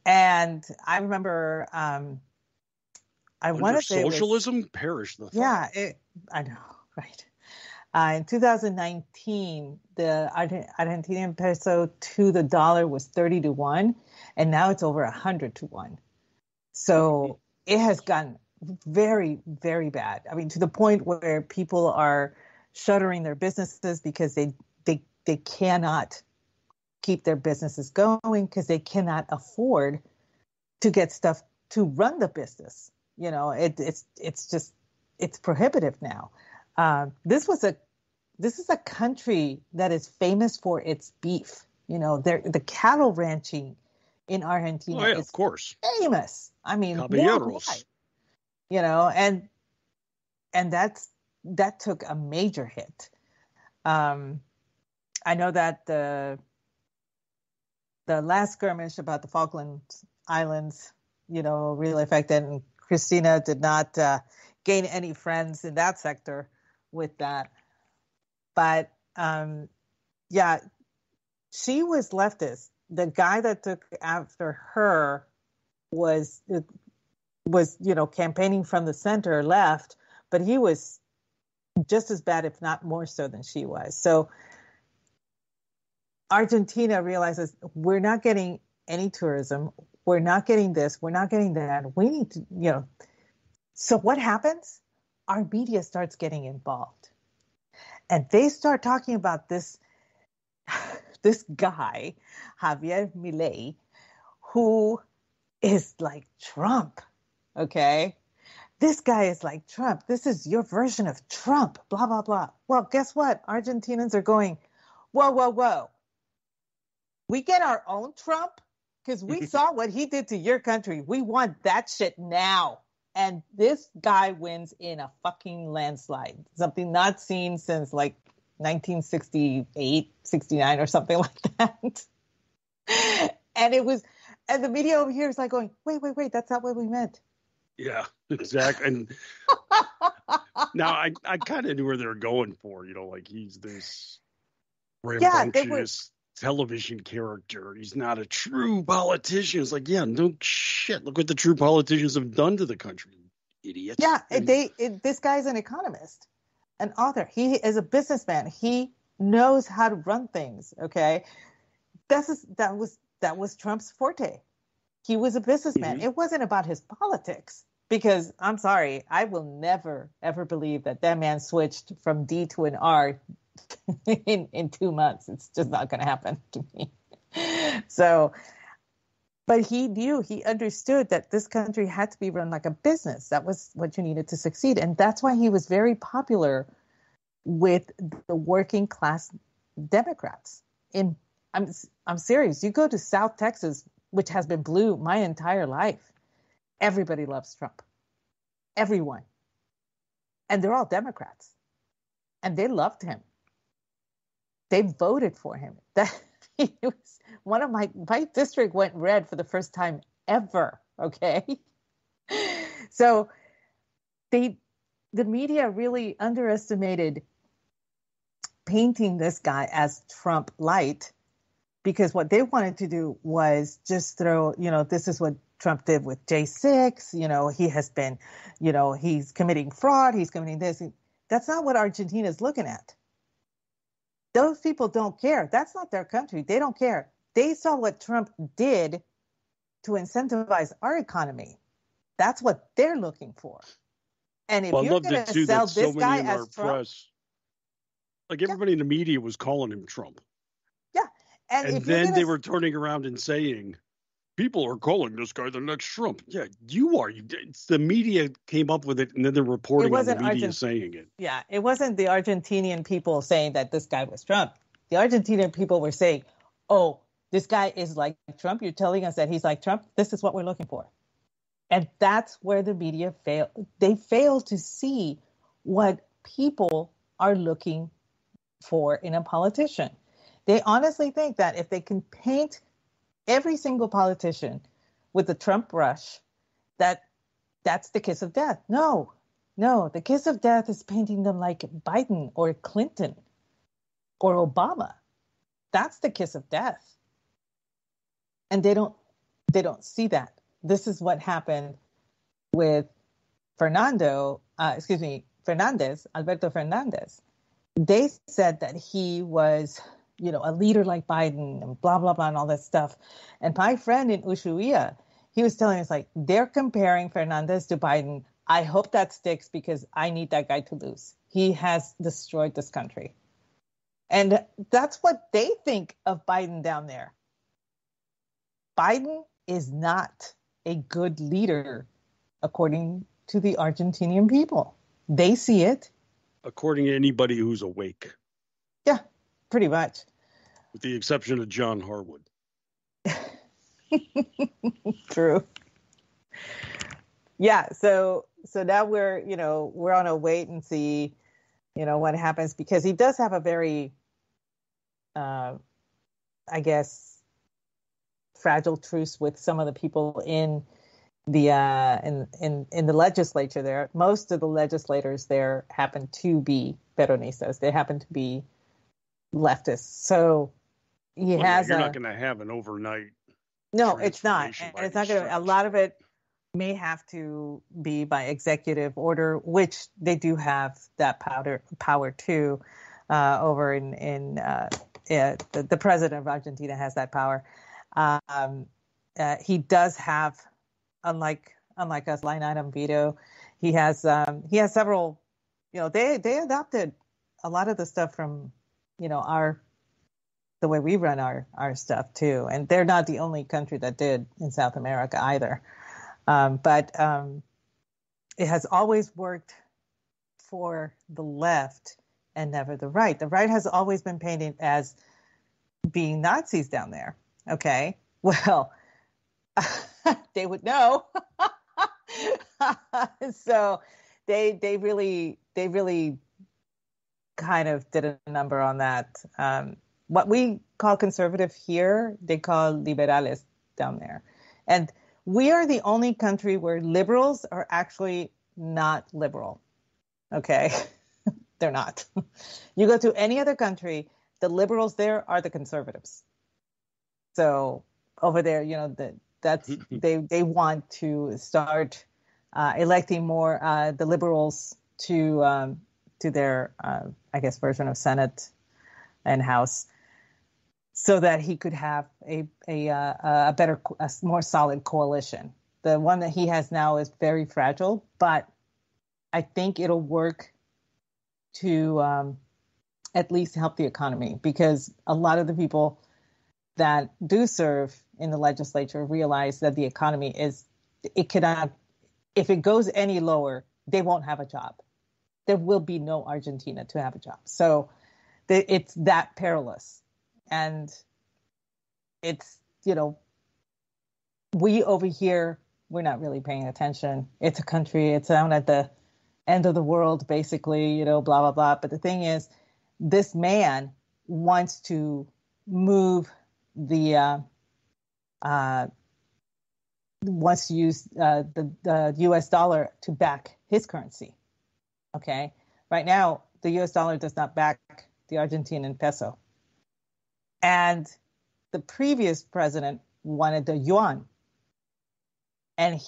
And I remember, I want to say socialism perished the thought. Yeah, I know, right. In 2019, the Argentinian peso to the dollar was 30 to 1, and now it's over 100 to 1. So it has gotten very, very bad. I mean, to the point where people are shuttering their businesses because they cannot keep their businesses going because they cannot afford to get stuff to run the business. It's prohibitive now. This is a country that is famous for its beef. The cattle ranching in Argentina is of course famous. I mean, Caballeros. And that took a major hit. I know that the last skirmish about the Falkland Islands, really affected, and Christina did not gain any friends in that sector with that. But yeah, she was leftist. The guy that took after her was campaigning from the center left, but he was just as bad, if not more so than she was. So Argentina realizes we're not getting any tourism. We're not getting this. We're not getting that. We need to, So what happens? Our media starts getting involved. And they start talking about this guy, Javier Milei, who is like Trump, okay? This guy is like Trump. This is your version of Trump, blah, blah, blah. Well, guess what? Argentinians are going, whoa, whoa, whoa. We get our own Trump because we saw what he did to your country. We want that shit now. And this guy wins in a fucking landslide. Something not seen since like 1968, 69 or something like that. And the media over here is like going, wait, that's not what we meant. Yeah, exactly. And now I kind of knew where they were going for, like he's this rambunctious television character. He's not a true politician. It's like, yeah, no shit. Look what the true politicians have done to the country, idiots. Yeah, this guy's an economist, an author. He is a businessman. He knows how to run things. Okay, that was Trump's forte. He was a businessman. Mm-hmm. It wasn't about his politics. Because I'm sorry, I will never, ever believe that man switched from D to an R in 2 months. It's just not going to happen to me. So, but he understood that this country had to be run like a business. That was what you needed to succeed. And that's why he was very popular with the working class Democrats. I'm serious. You go to South Texas, which has been blue my entire life. Everybody loves Trump. Everyone. And they're all Democrats. And they loved him. They voted for him. It was one of my district went red for the first time ever. Okay. So the media really underestimated painting this guy as Trump light, because what they wanted to do was just throw, this is what Trump did with J6. He has been, he's committing fraud. He's committing this. That's not what Argentina is looking at. Those people don't care. That's not their country. They don't care. They saw what Trump did to incentivize our economy. That's what they're looking for. And if you're going to sell this guy as Trump, press, like everybody in the media was calling him Trump. Yeah. And then they were turning around and saying, people are calling this guy the next Trump. Yeah, you are. It's the media came up with it, and then they're reporting on the media saying it. Yeah, it wasn't the Argentinian people saying that this guy was Trump. The Argentinian people were saying, oh, this guy is like Trump. You're telling us that he's like Trump. This is what we're looking for. And that's where the media failed. They failed to see what people are looking for in a politician. They honestly think that if they can paint every single politician with the Trump brush, that's the kiss of death. No, the kiss of death is painting them like Biden or Clinton or Obama. That's the kiss of death. And they don't see that. This is what happened with Alberto Fernandez. They said that he was, a leader like Biden and blah, blah, blah, and all that stuff. And my friend in Ushuaia, he was telling us, like, they're comparing Fernandez to Biden. I hope that sticks because I need that guy to lose. He has destroyed this country. And that's what they think of Biden down there. Biden is not a good leader, according to the Argentinian people. They see it. According to anybody who's awake. Yeah, pretty much. With the exception of John Harwood. True. Yeah, so now we're on a wait and see, what happens, because he does have a very, I guess, fragile truce with some of the people in the in the legislature there. Most of the legislators there happen to be Peronistas. They happen to be leftists. So you're not going to have an overnight. No, it's not. And it's not going to. A lot of it may have to be by executive order, which they do have that power too. Over in the president of Argentina has that power. He does have, unlike us, line item veto. He has several. They adopted a lot of the stuff from the way we run our stuff too, and they're not the only country that did in South America either. But it has always worked for the left and never the right. The right has always been painted as being Nazis down there. Okay, well, they would know. So they really kind of did a number on that. What we call conservative here, they call liberales down there. And we are the only country where liberals are actually not liberal. Okay, they're not. You go to any other country, the liberals there are the conservatives. So over there, that's they want to start electing more the liberals to their I guess version of Senate and House, so that he could have a better, a more solid coalition. the one that he has now is very fragile, but I think it'll work to at least help the economy, because a lot of the people that do serve in the legislature realize that the economy it cannot, if it goes any lower, they won't have a job. There will be no Argentina to have a job. So it's that perilous. And it's, we over here, we're not really paying attention. It's a country, it's down at the end of the world, basically, blah, blah, blah. But the thing is, this man wants to move wants to use the U.S. dollar to back his currency. Okay? Right now, the U.S. dollar does not back the Argentinian peso. And the previous president wanted the yuan. And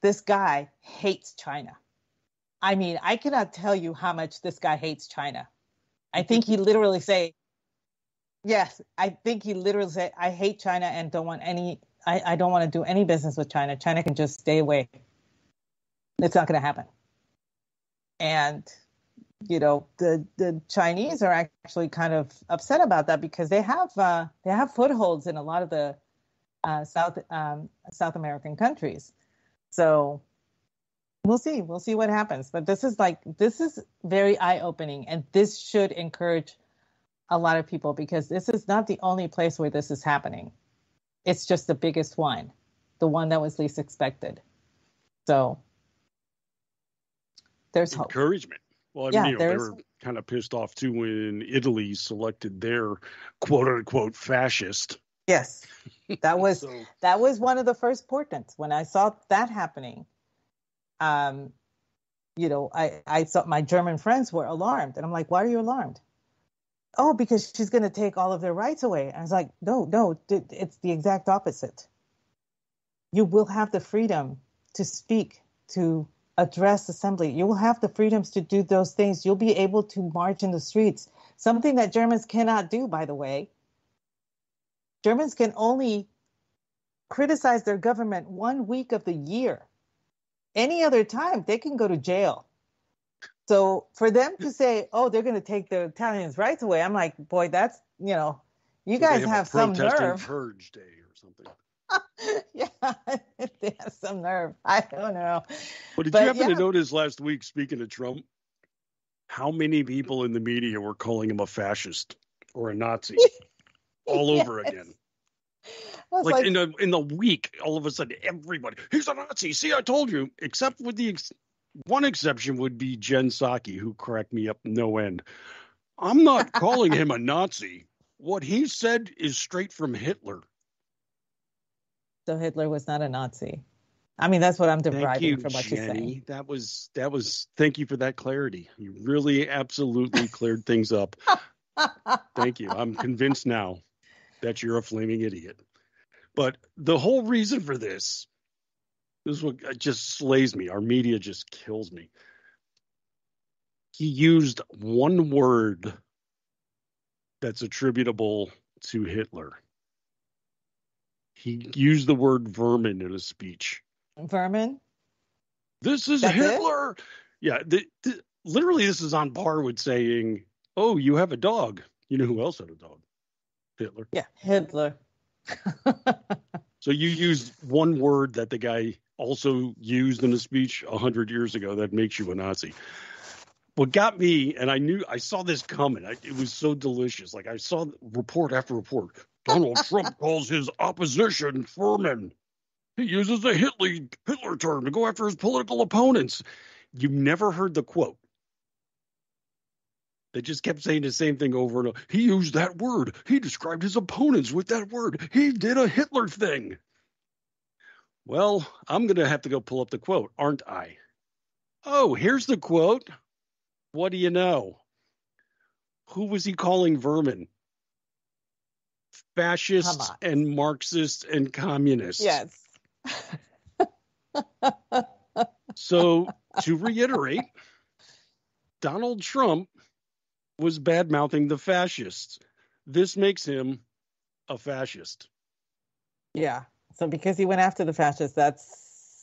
this guy hates China. I mean, I cannot tell you how much this guy hates China. I think he literally say, I hate China and don't want I don't want to do any business with China. China can just stay away. It's not going to happen. And, the Chinese are actually kind of upset about that, because they have footholds in a lot of the South American countries. So we'll see what happens. But this is very eye-opening, and this should encourage a lot of people, because this is not the only place where this is happening. It's just the biggest one, the one that was least expected. So there's hope. Encouragement. Well, they were kind of pissed off too when Italy selected their quote unquote fascist. Yes, that was that was one of the first portents. When I saw that happening, I thought my German friends were alarmed, and I'm like, "Why are you alarmed?" Oh, because she's going to take all of their rights away. I was like, no, it's the exact opposite. You will have the freedom to speak, to address assembly. You will have the freedoms to do those things. You'll be able to march in the streets, something that Germans cannot do, by the way. Germans can only criticize their government 1 week of the year. Any other time, they can go to jail. So for them to say, oh, they're going to take the Italians' rights away, I'm like, boy, that's, you guys have some nerve. Purge Day or something. Yeah, they have some nerve. I don't know. Well, did you happen to notice last week, speaking of Trump, how many people in the media were calling him a fascist or a Nazi all over again? Like in the week, all of a sudden, everybody, he's a Nazi. See, I told you. Except with the one exception would be Jen Psaki, who cracked me up no end. I'm not calling him a Nazi. What he said is straight from Hitler. So Hitler was not a Nazi. I mean, that's what I'm deriving from what you're saying. That was. Thank you for that clarity. You really absolutely cleared things up. Thank you. I'm convinced now that you're a flaming idiot. But the whole reason for this is what just slays me. Our media just kills me. He used one word that's attributable to Hitler. He used the word vermin in a speech. Vermin? This is that's Hitler. It? Yeah. Literally, this is on par with saying, oh, you have a dog. You know who else had a dog? Hitler. Yeah, Hitler. So you used one word that the guy also used in a speech 100 years ago that makes you a Nazi. What got me, and I saw this coming. It was so delicious. Like I saw report after report. Donald Trump calls his opposition vermin. He uses a Hitler term to go after his political opponents. You never heard the quote. They just kept saying the same thing over and over. He used that word. He described his opponents with that word. He did a Hitler thing. Well, I'm going to have to go pull up the quote, aren't I? Oh, here's the quote. What do you know? Who was he calling vermin? Fascists and Marxists and communists. Yes. So, to reiterate, Donald Trump was bad-mouthing the fascists. This makes him a fascist. Yeah. So because he went after the fascists, that's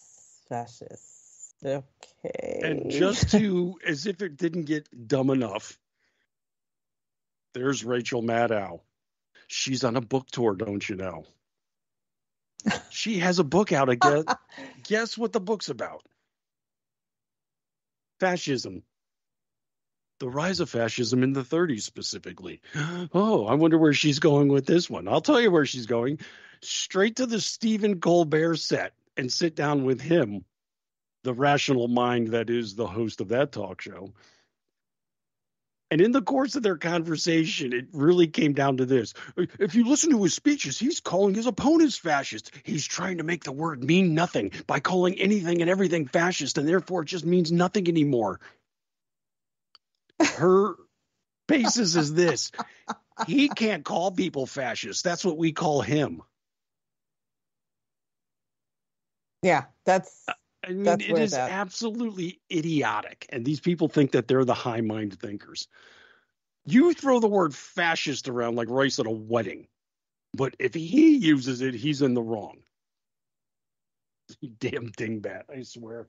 Fascist. Okay. And just to, as if it didn't get dumb enough, there's Rachel Maddow. She's on a book tour, don't you know? She has a book out again. Guess what the book's about? Fascism. The rise of fascism in the 30s specifically. Oh, I wonder where she's going with this one. I'll tell you where she's going. Straight to the Stephen Colbert set and sit down with him, the rational mind that is the host of that talk show. And in the course of their conversation, it really came down to this. If you listen to his speeches, he's calling his opponents fascist. He's trying to make the word mean nothing by calling anything and everything fascist, and therefore it just means nothing anymore. Her basis is this. He can't call people fascist. That's what we call him. Yeah, that's it is absolutely idiotic. And these people think that they're the high mind thinkers. You throw the word fascist around like rice at a wedding. But if he uses it, he's in the wrong. You damn dingbat, I swear.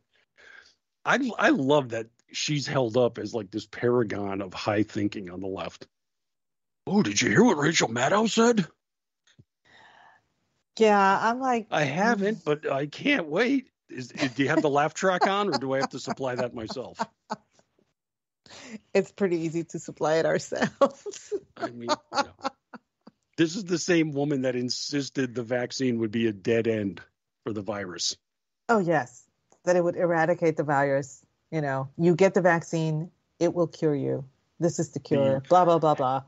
I love that she's held up as like this paragon of high thinking on the left. Oh, did you hear what Rachel Maddow said? Yeah, I'm like... I haven't, but I can't wait. Do you have the laugh track on, or do I have to supply that myself? It's pretty easy to supply it ourselves. I mean, this is the same woman that insisted the vaccine would be a dead end for the virus. Oh, yes. That it would eradicate the virus. You know, you get the vaccine, it will cure you. This is the cure. Blah, blah, blah, blah.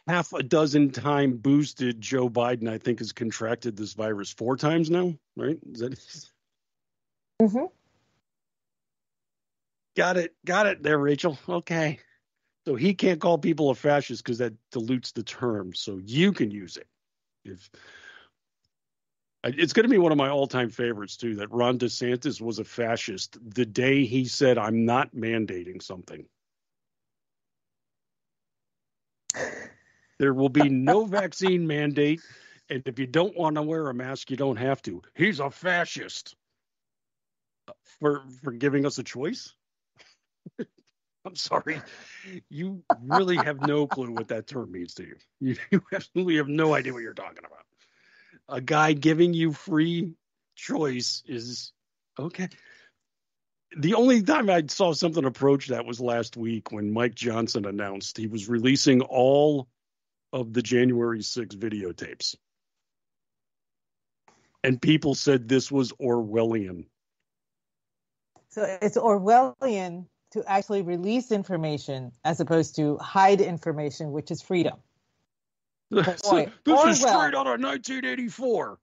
Half a dozen time boosted Joe Biden, I think, has contracted this virus 4 times now, right? Is that... Mm-hmm. Got it there, Rachel. Okay. So he can't call people a fascist because that dilutes the term. So you can use it. It's going to be one of my all-time favorites, too, that Ron DeSantis was a fascist the day he said, I'm not mandating something. There will be no vaccine mandate, and if you don't want to wear a mask, you don't have to. He's a fascist for giving us a choice. I'm sorry. You really have no clue what that term means to you. You absolutely have no idea what you're talking about. A guy giving you free choice is okay. The only time I saw something approach that was last week when Mike Johnson announced he was releasing all of the January 6th videotapes. And people said this was Orwellian. So it's Orwellian to actually release information as opposed to hide information, which is freedom. Boy, this is straight out of 1984.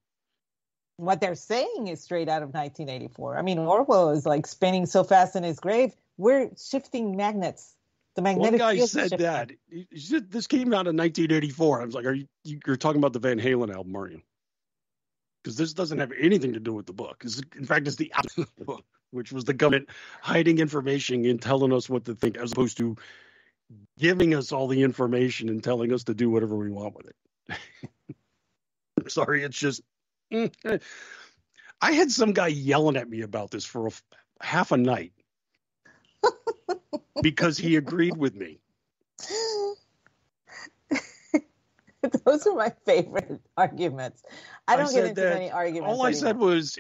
What they're saying is straight out of 1984. I mean, Orwell is like spinning so fast in his grave. We're shifting magnets. The magnetic One guy field said that. He said, this came out in 1984. I was like, you're talking about the Van Halen album, aren't you? Because this doesn't have anything to do with the book. In fact, it's the opposite of the book, which was the government hiding information and telling us what to think, as opposed to giving us all the information and telling us to do whatever we want with it. Sorry, it's just... I had some guy yelling at me about this for half a night because he agreed with me. Those are my favorite arguments. I don't get into many arguments. All I said was,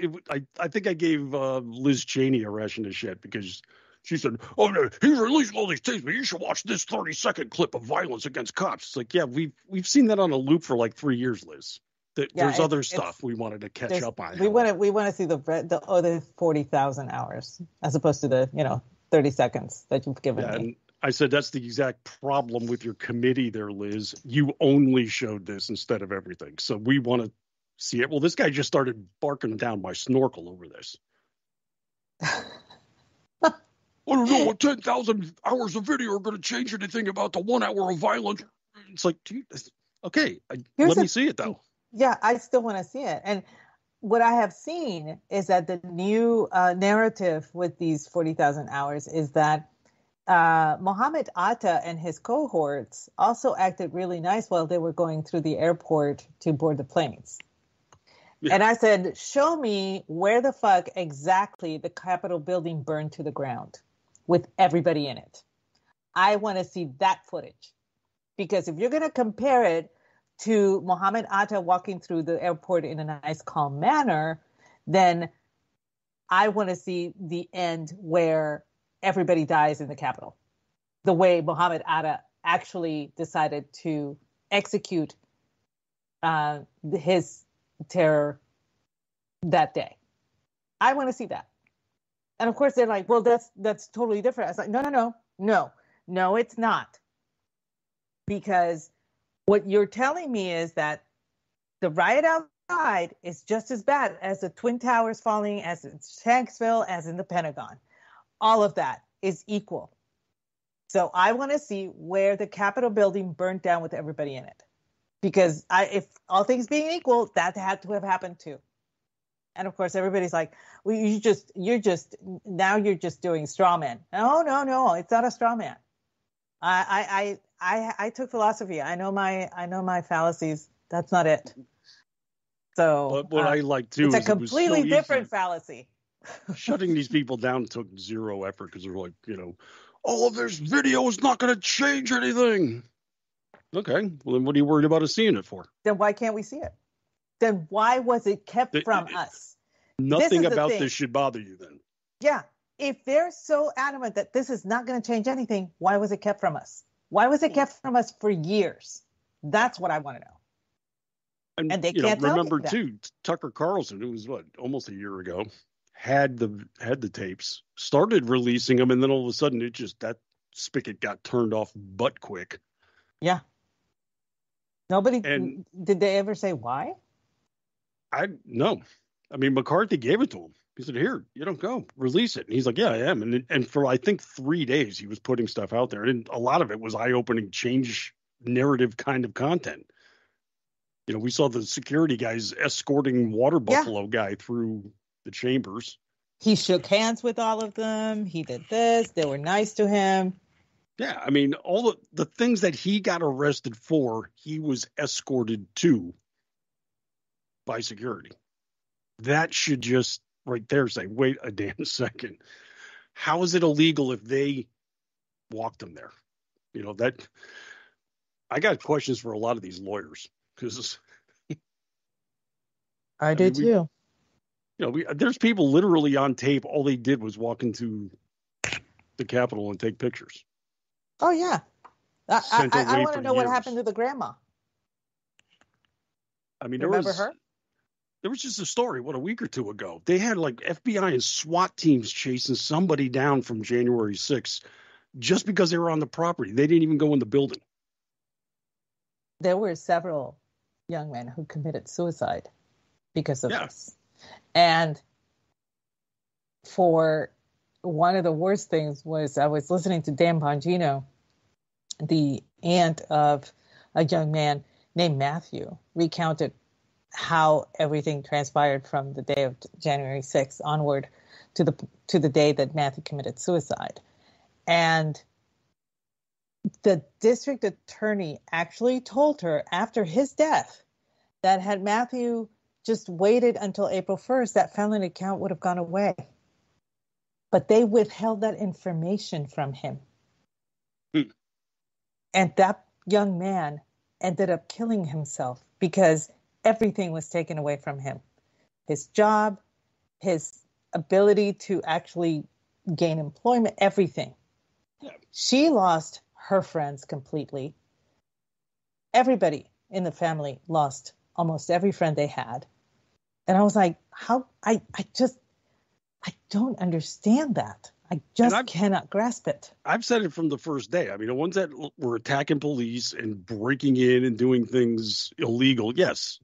I think I gave Liz Cheney a ration of shit because she said, "Oh no, he released all these tapes, but you should watch this 30-second clip of violence against cops." It's like, yeah, we've seen that on a loop for like 3 years, Liz. There's other stuff we wanted to catch up on. We want to see the other 40,000 hours as opposed to the 30 seconds that you've given me. And I said that's the exact problem with your committee there, Liz. You only showed this instead of everything. So we want to see it. Well, this guy just started barking down my snorkel over this. I don't know what 10,000 hours of video are going to change anything about the 1 hour of violence. It's like, dude, okay, let me see it though. Yeah, I still want to see it. And what I have seen is that the new narrative with these 40,000 hours is that Mohammed Atta and his cohorts also acted really nice while they were going through the airport to board the planes. Yeah. And I said, show me where the fuck exactly the Capitol building burned to the ground with everybody in it. I want to see that footage. Because if you're going to compare it to Mohammed Atta walking through the airport in a nice, calm manner, then I want to see the end where everybody dies in the Capitol. The way Mohammed Atta actually decided to execute his terror that day. I want to see that. And of course, they're like, well, that's totally different. I was like, no, it's not. Because what you're telling me is that the riot outside is just as bad as the Twin Towers falling, as in Shanksville, as in the Pentagon. All of that is equal. So I want to see where the Capitol building burnt down with everybody in it. Because if all things being equal, that had to have happened too. And of course, everybody's like, well, you're just doing straw man. No, it's not a straw man. I took philosophy. I know my fallacies. That's not it. So, but what I like too it's a is completely different fallacy. Shutting these people down took zero effort because they're like, all of this video is not going to change anything. Okay, well then what are you worried about us seeing it for? Then why can't we see it? Then why was it kept from us? Nothing about this should bother you then. Yeah. If they're so adamant that this is not going to change anything, why was it kept from us? Why was it kept from us for years? That's what I want to know. And they can't remember tell too, Tucker Carlson, it was almost a year ago, had the tapes, started releasing them, and then all of a sudden that spigot got turned off butt quick. Yeah. Did they ever say why? No. I mean, McCarthy gave it to him. He said, here, go, release it. And he's like, yeah, I am. And for, I think, 3 days, he was putting stuff out there. And a lot of it was eye-opening, change narrative kind of content. We saw the security guys escorting Water Buffalo guy through the chambers. He shook hands with all of them. He did this. They were nice to him. Yeah, I mean, all the things that he got arrested for, he was escorted to by security. That should just right there say, wait a damn second. How is it illegal if they walked him there? That I got questions for a lot of these lawyers because I did too. There's people literally on tape. All they did was walk into the Capitol and take pictures. Oh yeah. I want to know what happened to the grandma. I mean, remember her? There was just a story, a week or two ago. They had like FBI and SWAT teams chasing somebody down from January 6th just because they were on the property. They didn't even go in the building. There were several young men who committed suicide because of this. And for one of the worst things was I was listening to Dan Bongino, the aunt of a young man named Matthew, recounted how everything transpired from the day of January 6th onward to the day that Matthew committed suicide. And the district attorney actually told her after his death that had Matthew just waited until April 1st, that felony count would have gone away. But they withheld that information from him. And that young man ended up killing himself because everything was taken away from him. His job, his ability to actually gain employment, everything. Yeah. She lost her friends completely. Everybody in the family lost almost every friend they had. And I was like, I don't understand that. I just cannot grasp it. I've said it from the first day. I mean, the ones that were attacking police and breaking in and doing things illegal, yes,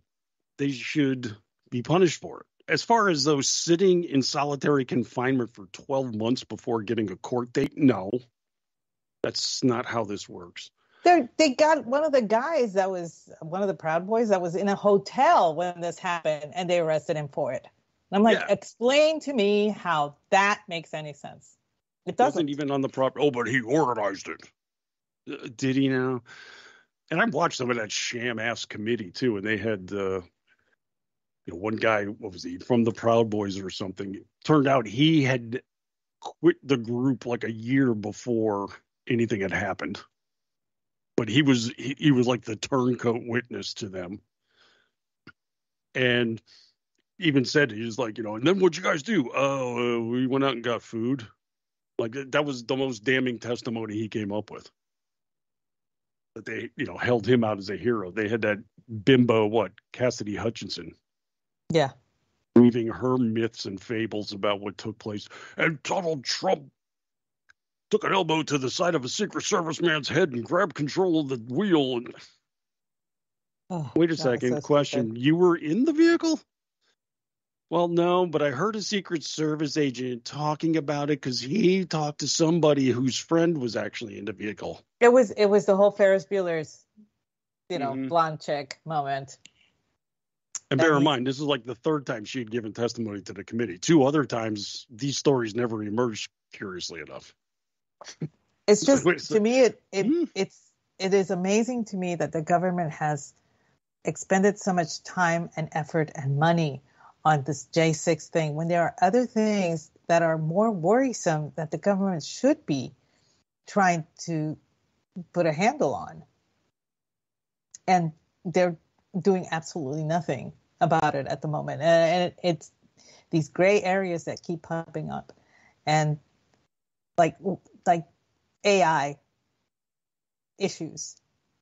they should be punished for it. As far as those sitting in solitary confinement for 12 months before getting a court date, no, that's not how this works. They got one of the guys that was one of the Proud Boys that was in a hotel when this happened, and they arrested him for it. And I'm like, explain to me how that makes any sense. It doesn't. Wasn't even on the property. Oh, but he organized it. Did he now? And I've watched some of that sham-ass committee, too, and they had one guy, what was he, from the Proud Boys or something? Turned out he had quit the group like a year before anything had happened. But he was like the turncoat witness to them. And even said, he was like, and then what'd you guys do? Oh, we went out and got food. Like, that was the most damning testimony he came up with. That they, held him out as a hero. They had that bimbo, Cassidy Hutchinson, Yeah. weaving her myths and fables about what took place. And Donald Trump took an elbow to the side of a Secret Service man's head and grabbed control of the wheel. And wait a second, question. Stupid. You were in the vehicle? Well, no, but I heard a Secret Service agent talking about it because he talked to somebody whose friend was actually in the vehicle. It was the whole Ferris Bueller's, blonde chick moment. And bear in mind, this is like the third time she had given testimony to the committee. 2 other times, these stories never emerged, curiously enough. It's just, to me, it is amazing to me that the government has expended so much time and effort and money on this J6 thing when there are other things that are more worrisome that the government should be trying to put a handle on. And they're doing absolutely nothing about it at the moment. And it's these gray areas that keep popping up. And like AI issues.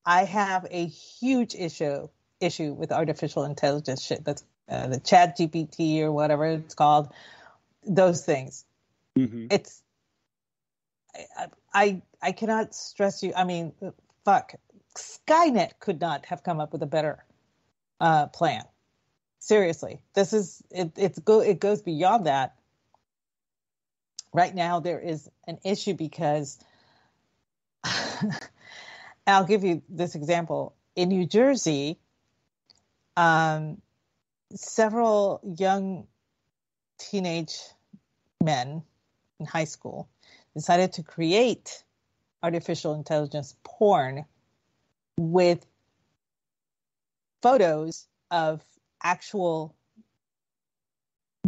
I have a huge issue with artificial intelligence shit. That's the Chat GPT or whatever it's called. Those things. Mm-hmm. It's I cannot stress you. I mean, fuck. Skynet could not have come up with a better plan. Seriously, this is it goes beyond that. Right now, there is an issue because I'll give you this example. In New Jersey, several young teenage men in high school decided to create artificial intelligence porn with photos of actual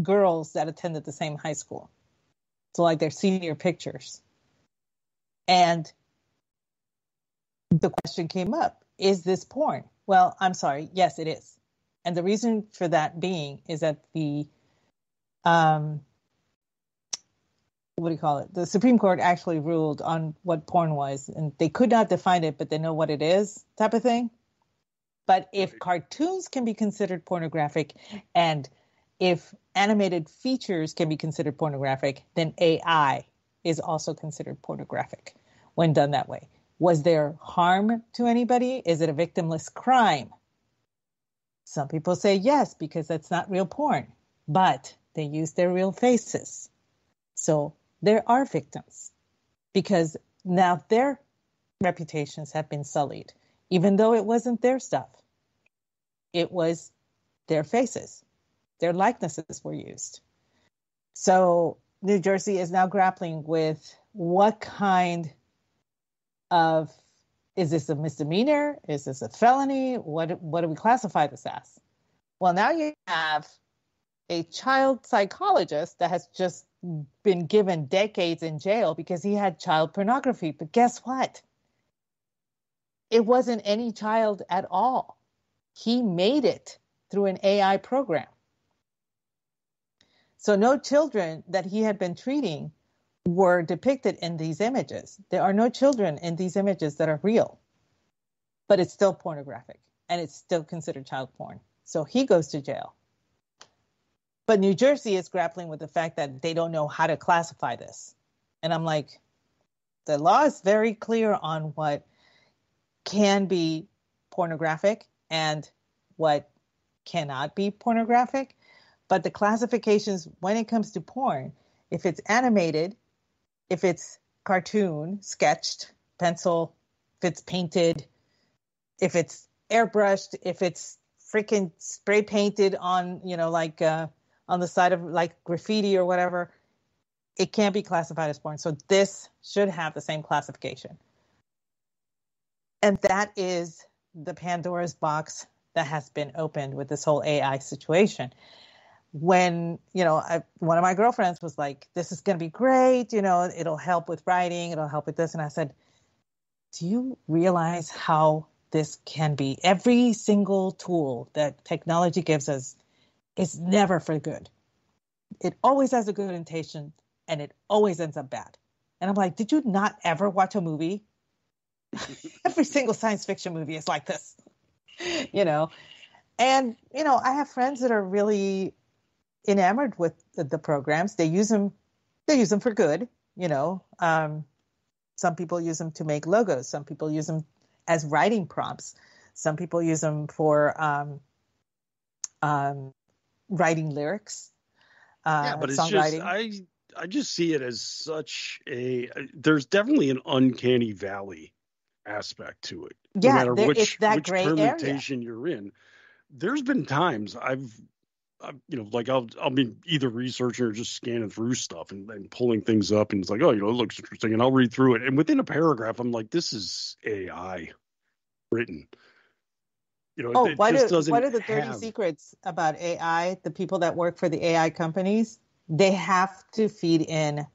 girls that attended the same high school. So like their senior pictures. And the question came up, is this porn? Well, I'm sorry. Yes, it is. And the reason for that being is that the, the Supreme Court actually ruled on what porn was, and they could not define it, but they know what it is, type of thing. But if cartoons can be considered pornographic, and if animated features can be considered pornographic, then AI is also considered pornographic when done that way. Was there harm to anybody? Is it a victimless crime? Some people say yes, because that's not real porn, but they use their real faces. So there are victims because now their reputations have been sullied, even though it wasn't their stuff. It was their faces. Their likenesses were used. So New Jersey is now grappling with what kind of, is this a misdemeanor? Is this a felony? What do we classify this as? Well, now you have a child psychologist that has just been given decades in jail because he had child pornography. But guess what? It wasn't any child at all. He made it through an AI program. So no children that he had been treating were depicted in these images. There are no children in these images that are real, but it's still pornographic and it's still considered child porn. So he goes to jail. But New Jersey is grappling with the fact that they don't know how to classify this. And I'm like, the law is very clear on what can be pornographic and what cannot be pornographic. But the classifications when it comes to porn, if it's animated, if it's cartoon, sketched, pencil, if it's painted, if it's airbrushed, if it's freaking spray painted on, on the side of like graffiti or whatever, it can't be classified as porn. So this should have the same classification. And that is the Pandora's box that has been opened with this whole AI situation. When, one of my girlfriends was like, this is going to be great. It'll help with writing. It'll help with this. And I said, do you realize how this can be? Every single tool that technology gives us is never for good. It always has a good intention and it always ends up bad. And I'm like, did you not ever watch a movie? Every single science fiction movie is like this, And, I have friends that are really enamored with the programs. They use them for good. Some people use them to make logos. Some people use them as writing prompts. Some people use them for writing lyrics. But it's songwriting. just I just see it as such there's definitely an uncanny valley aspect to it. Yeah, no matter which gray permutation you're in. There's been times I've I'll be either researching or just scanning through stuff and pulling things up, and it's like, oh, it looks interesting, and I'll read through it, and within a paragraph, I'm like, this is AI written. What are the dirty secrets about AI? The people that work for the AI companies, they have to feed in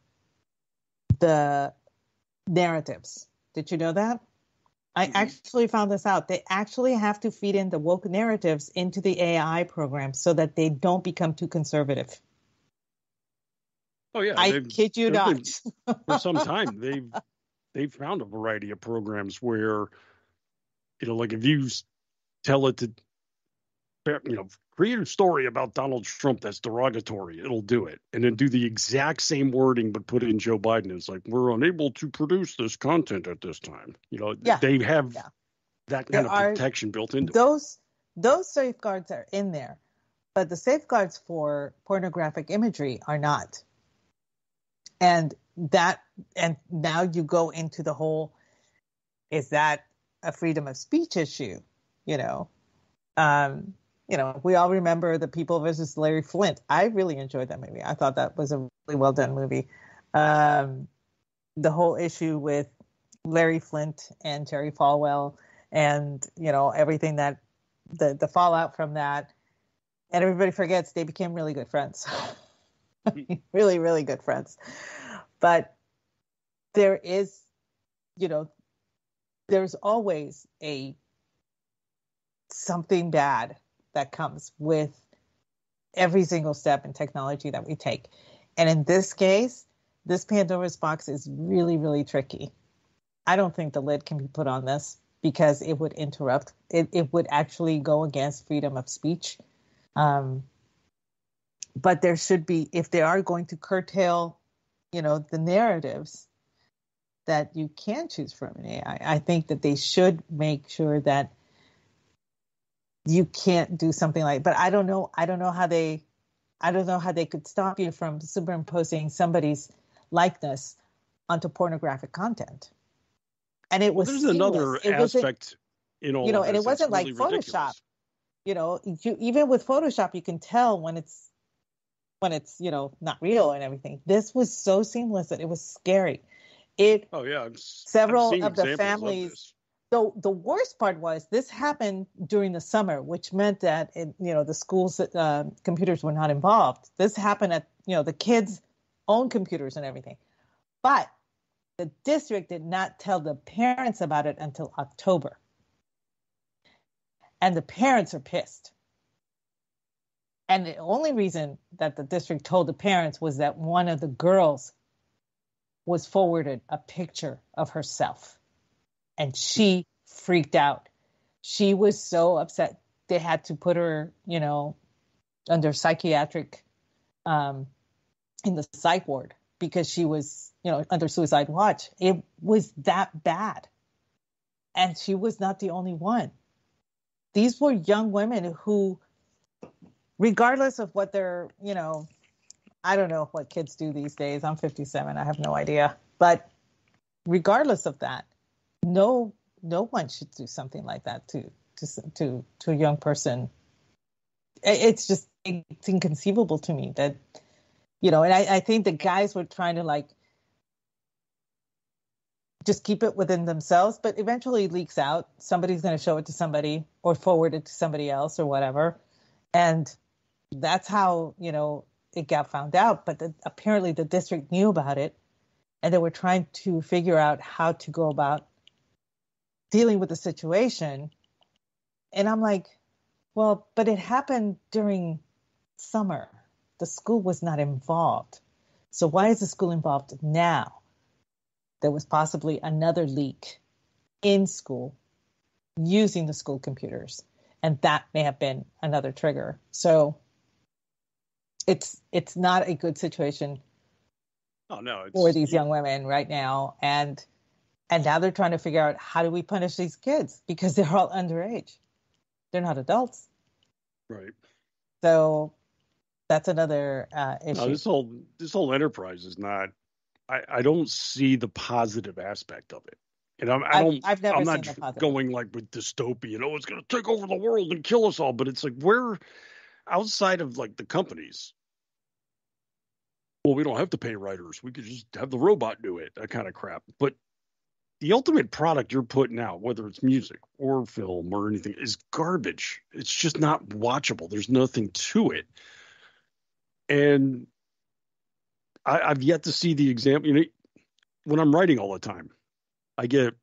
the narratives. Did you know that? I actually found this out. They actually have to feed in the woke narratives into the AI program so that they don't become too conservative. Oh yeah, I kid you not. For some time, they've found a variety of programs where, like if you tell it to, create a story about Donald Trump that's derogatory, it'll do it, and then do the exact same wording but put in Joe Biden. It's like, we're unable to produce this content at this time. They have that kind of protection built into it. Those safeguards are in there, but the safeguards for pornographic imagery are not. And now you go into the whole, is that a freedom of speech issue? We all remember The People versus Larry Flint. I really enjoyed that movie. I thought that was a really well done movie. The whole issue with Larry Flint and Jerry Falwell, and everything that the fallout from that, and everybody forgets they became really good friends. Really, really good friends. But there is, there's always something bad that comes with every single step in technology that we take. And in this case, this Pandora's box is really, really tricky. I don't think the lid can be put on this because it would interrupt. It would actually go against freedom of speech. But there should be, if they are going to curtail, the narratives that you can choose from an AI, I think that they should make sure that you can't do something like, but I don't know how they could stop you from superimposing somebody's likeness onto pornraving content. And it was there's another aspect in all of this, and it wasn't like really Photoshop. ridiculous. Even with Photoshop, you can tell when it's not real and everything. This was so seamless that it was scary. Several of the families. So the worst part was this happened during the summer, which meant that the schools computers were not involved. This happened at the kids' own computers and everything, but the district did not tell the parents about it until October, and the parents are pissed. And the only reason that the district told the parents was that one of the girls was forwarded a picture of herself. And she freaked out. She was so upset. They had to put her, under psychiatric, in the psych ward because she was, under suicide watch. It was that bad. And she was not the only one. These were young women who, regardless of what they're, I don't know what kids do these days. I'm 57. I have no idea. But regardless of that, no one should do something like that to a young person. It's inconceivable to me that, and I think the guys were trying to just keep it within themselves, but eventually it leaks out. Somebody's going to show it to somebody or forward it to somebody else or whatever. And that's how, it got found out. But apparently the district knew about it, and they were trying to figure out how to go about dealing with the situation. And I'm like, well, but it happened during summer. The school was not involved. So why is the school involved now? There was possibly another leak in school using the school computers, and that may have been another trigger. So it's not a good situation for these young women right now. And now they're trying to figure out, how do we punish these kids? Because they're all underage. They're not adults. Right. So that's another issue. No, this whole enterprise is not. I don't see the positive aspect of it, and I've never I'm seen not the positive. going like with dystopian. Oh, it's going to take over the world and kill us all. But it's like, we're outside of like the companies. Well, we don't have to pay writers. We could just have the robot do it. That kind of crap. But the ultimate product you're putting out, whether it's music or film or anything, is garbage. It's just not watchable. There's nothing to it. And I've yet to see the example. When I'm writing all the time, I get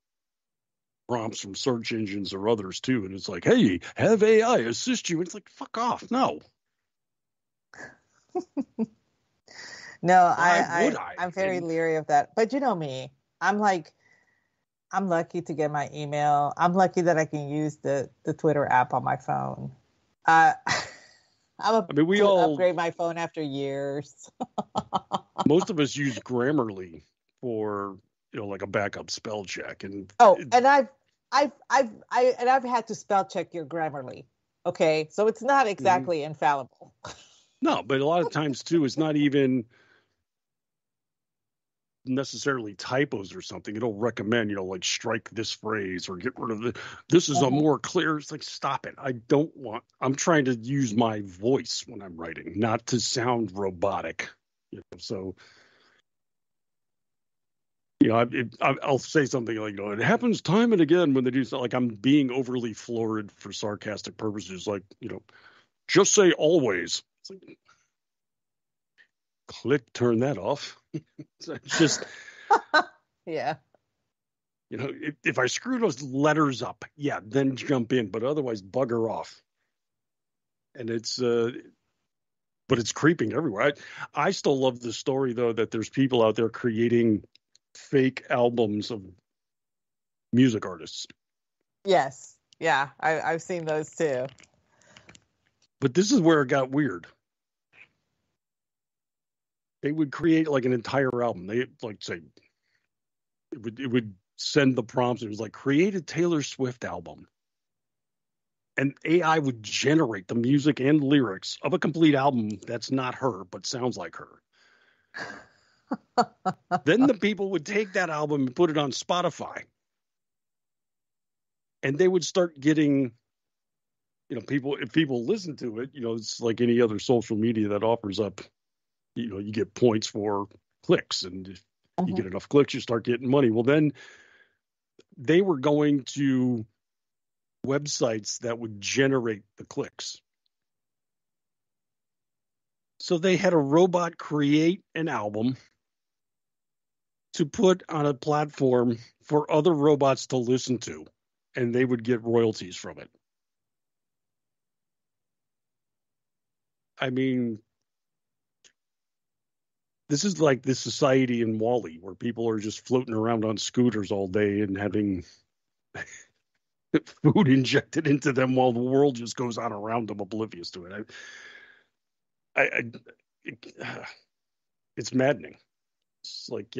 prompts from search engines or others too. And it's like, hey, have AI assist you. And it's like, fuck off. No. No, I'm very leery of that. But you know me, I'm lucky to get my email. I'm lucky that I can use the Twitter app on my phone. We all upgrade my phone after years. Most of us use Grammarly for, like a backup spell check. And I've had to spell check your Grammarly. Okay, so it's not exactly infallible. No, but a lot of times too, it's not even necessarily typos or something. It'll recommend, like strike this phrase or get rid of this is a more clear. It's like, stop it. I'm trying to use my voice when I'm writing, not to sound robotic. So, I'll say something like, it happens time and again when they do something, like I'm being overly florid for sarcastic purposes. Like, just say always. It's like, click, turn that off. It's just, yeah. If I screw those letters up, then jump in, but otherwise bugger off. And but it's creeping everywhere. I still love the story though, that there's people out there creating fake albums of music artists. Yes. Yeah. I've seen those too. But this is where it got weird. They would create like an entire album. They like say it would send the prompts. It was like, create a Taylor Swift album. And AI would generate the music and lyrics of a complete album that's not her, but sounds like her. Then the people would take that album and put it on Spotify. And they would start getting, if people listen to it, it's like any other social media that offers up, you get points for clicks. And if you get enough clicks, you start getting money. Well, then they were going to websites that would generate the clicks. So they had a robot create an album to put on a platform for other robots to listen to, and they would get royalties from it. I mean, this is like this society in WALL-E where people are just floating around on scooters all day and having food injected into them while the world just goes on around them, oblivious to it. It's maddening. It's like,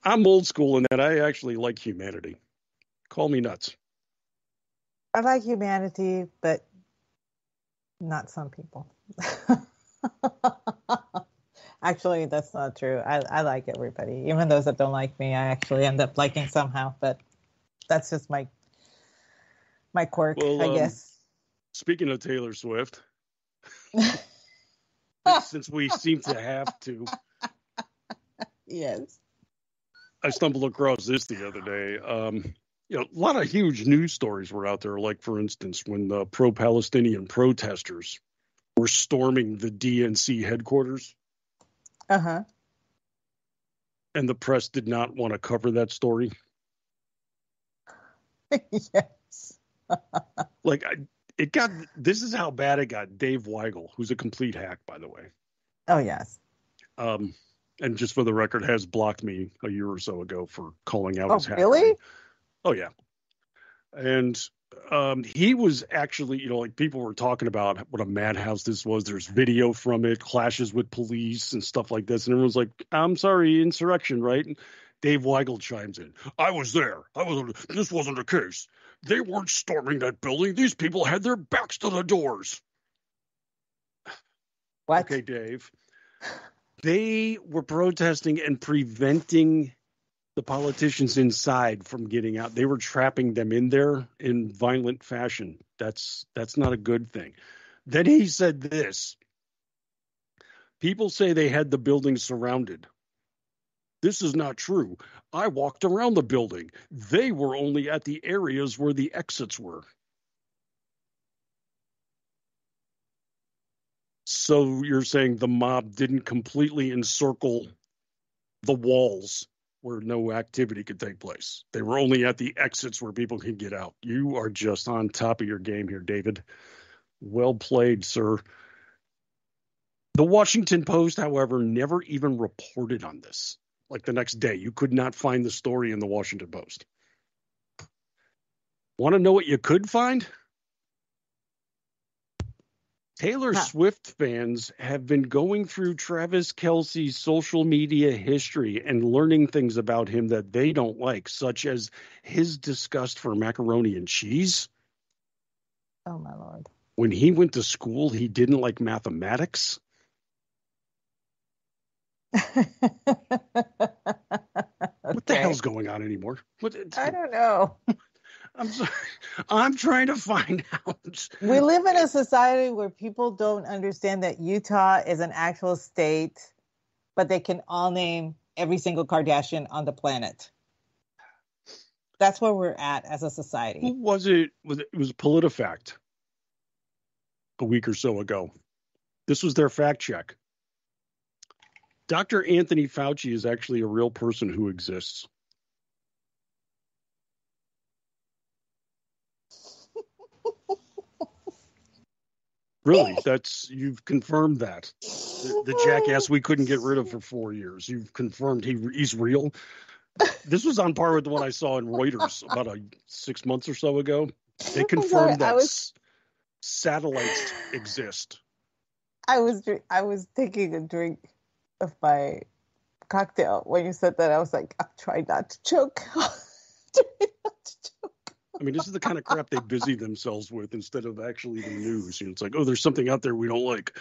I'm old school in that I actually like humanity. Call me nuts. I like humanity, but not some people. Actually, that's not true. I like everybody. Even those that don't like me, I actually end up liking somehow, but that's just my quirk, I guess. Speaking of Taylor Swift, since we seem to have to. Yes. I stumbled across this the other day. A lot of huge news stories were out there. Like, for instance, when the pro-Palestinian protesters were storming the DNC headquarters. Uh-huh. And the press did not want to cover that story. Yes. This is how bad it got. Dave Weigel, who's a complete hack, by the way. Oh, yes. And just for the record, has blocked me a year or so ago for calling out his hack. Really? Oh, yeah. And he was actually, people were talking about what a madhouse this was. There's video from it, clashes with police and stuff like this. And everyone's like, I'm sorry, insurrection, right? And Dave Weigel chimes in. I was there. This wasn't the case. They weren't storming that building. These people had their backs to the doors. What? Okay, Dave. They were protesting and preventing the politicians inside from getting out. They were trapping them in there in violent fashion. That's not a good thing. Then he said this. People say they had the building surrounded. This is not true. I walked around the building. They were only at the areas where the exits were. So you're saying the mob didn't completely encircle the walls where no activity could take place. They were only at the exits where people could get out. You are just on top of your game here, David. Well played, sir. The Washington Post, however, never even reported on this. Like the next day, you could not find the story in the Washington Post. Want to know what you could find? Taylor Swift fans have been going through Travis Kelce's social media history and learning things about him that they don't like, such as his disgust for macaroni and cheese. Oh, my Lord. When he went to school, he didn't like mathematics. What the hell's going on anymore? I don't know. I'm sorry. I'm trying to find out. We live in a society where people don't understand that Utah is an actual state, but they can all name every single Kardashian on the planet. That's where we're at as a society. Who was it? It was PolitiFact a week or so ago. This was their fact check. Dr. Anthony Fauci is actually a real person who exists. Really, you've confirmed that. The jackass we couldn't get rid of for 4 years. You've confirmed he's real. This was on par with the one I saw in Reuters about 6 months or so ago. They confirmed that satellites exist. I was taking a drink of my cocktail when you said that. I was like, I'm trying not to choke. I mean, this is the kind of crap they busy themselves with instead of actually the news. It's like, oh, there's something out there we don't like.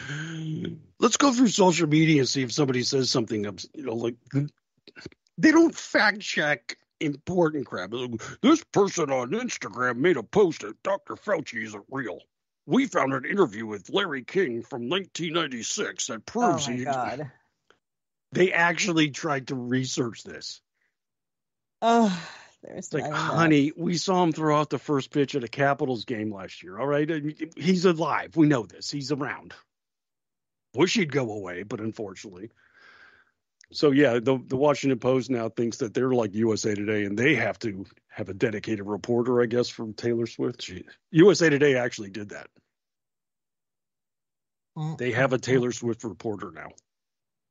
Let's go through social media and see if somebody says something. Like they don't fact check important crap. This person on Instagram made a post that Dr. Fauci isn't real. We found an interview with Larry King from 1996 that proves God. They actually tried to research this. There's like, honey, we saw him throw out the first pitch at a Capitals game last year. All right. He's alive. We know this. He's around. Wish he'd go away, but unfortunately. So, yeah, the Washington Post now thinks that they're like USA Today and they have to have a dedicated reporter, I guess, from Taylor Swift. USA Today actually did that. They have a Taylor Swift reporter now.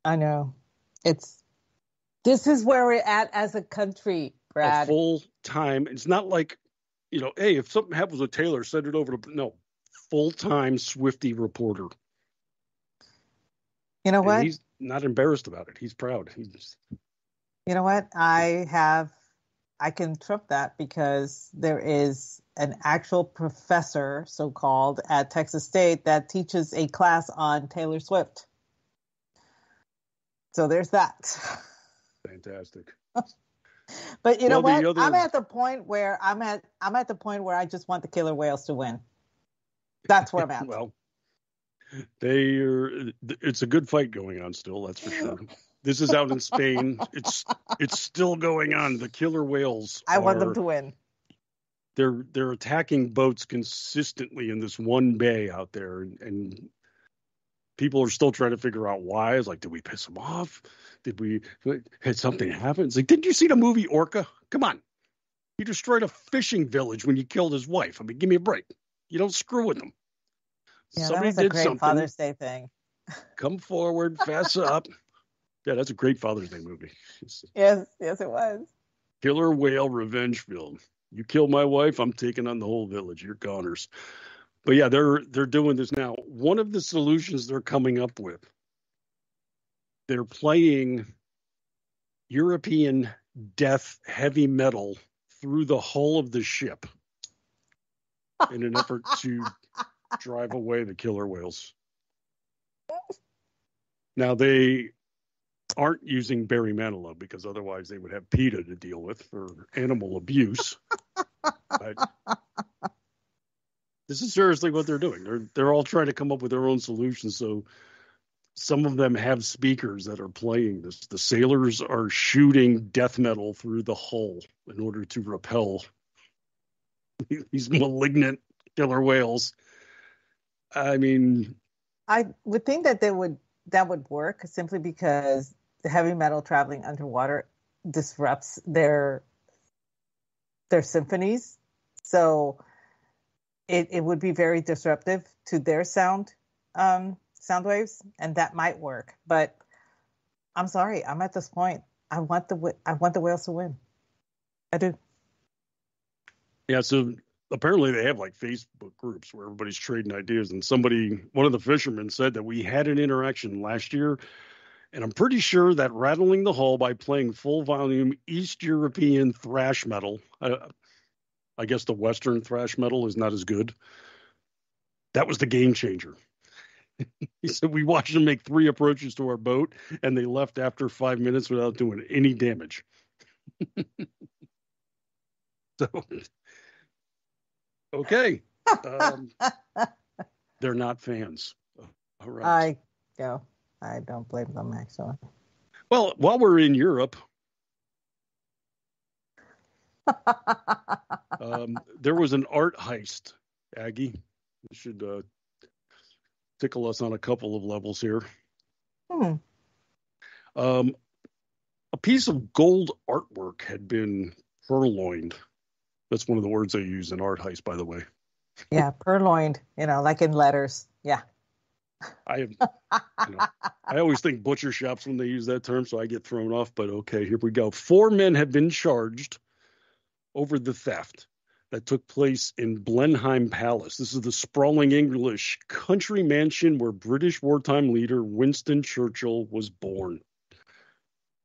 I know. This is where we're at as a country. Brad. A full time. It's not like, hey, if something happens with Taylor, send it over to full-time Swiftie reporter. You know what? He's not embarrassed about it. He's proud. You know what? I can trump that because there is an actual professor, so-called, at Texas State that teaches a class on Taylor Swift. So there's that. Fantastic. But you know what? I'm at the point where I just want the killer whales to win. That's where I'm at. Well, it's a good fight going on still, that's for sure. This is out in Spain. It's still going on. The killer whales. I want them to win. They're attacking boats consistently in this one bay out there, and people are still trying to figure out why. It's like, did we piss them off? Had something happen? It's like, didn't you see the movie Orca? Come on. You destroyed a fishing village when you killed his wife. I mean, give me a break. You don't screw with them. Yeah, Somebody that was a did great something. Father's Day thing. Come forward, fess up. Yeah, that's a great Father's Day movie. Yes, it was. Killer whale revenge film. You kill my wife, I'm taking on the whole village. You're goners. But yeah, they're doing this now. One of the solutions they're coming up with, they're playing European death heavy metal through the hull of the ship in an effort to drive away the killer whales. Now, they aren't using Barry Manilow because otherwise they would have PETA to deal with for animal abuse. But this is seriously what they're doing. They're all trying to come up with their own solutions. So some of them have speakers that are playing this. The sailors are shooting death metal through the hull in order to repel these malignant killer whales. I mean, I would think that that would work simply because the heavy metal traveling underwater disrupts their symphonies. So it would be very disruptive to their sound waves, and that might work. But I'm sorry, I'm at this point. I want the whales to win. I do. Yeah, so apparently they have like Facebook groups where everybody's trading ideas, and one of the fishermen said that we had an interaction last year, and I'm pretty sure that rattling the hull by playing full volume East European thrash metal, I guess the Western thrash metal is not as good. That was the game changer. He said we watched them make 3 approaches to our boat, and they left after 5 minutes without doing any damage. So, okay. They're not fans. All right. I don't blame them, actually. Well, while we're in Europe, there was an art heist, Aggie. It should tickle us on a couple of levels here. A piece of gold artwork had been purloined. That's one of the words they use in art heist, by the way. Yeah, purloined, like in letters. Yeah. I always think butcher shops when they use that term, so I get thrown off. But okay, here we go. 4 men have been charged over the theft that took place in Blenheim Palace. This is the sprawling English country mansion where British wartime leader Winston Churchill was born.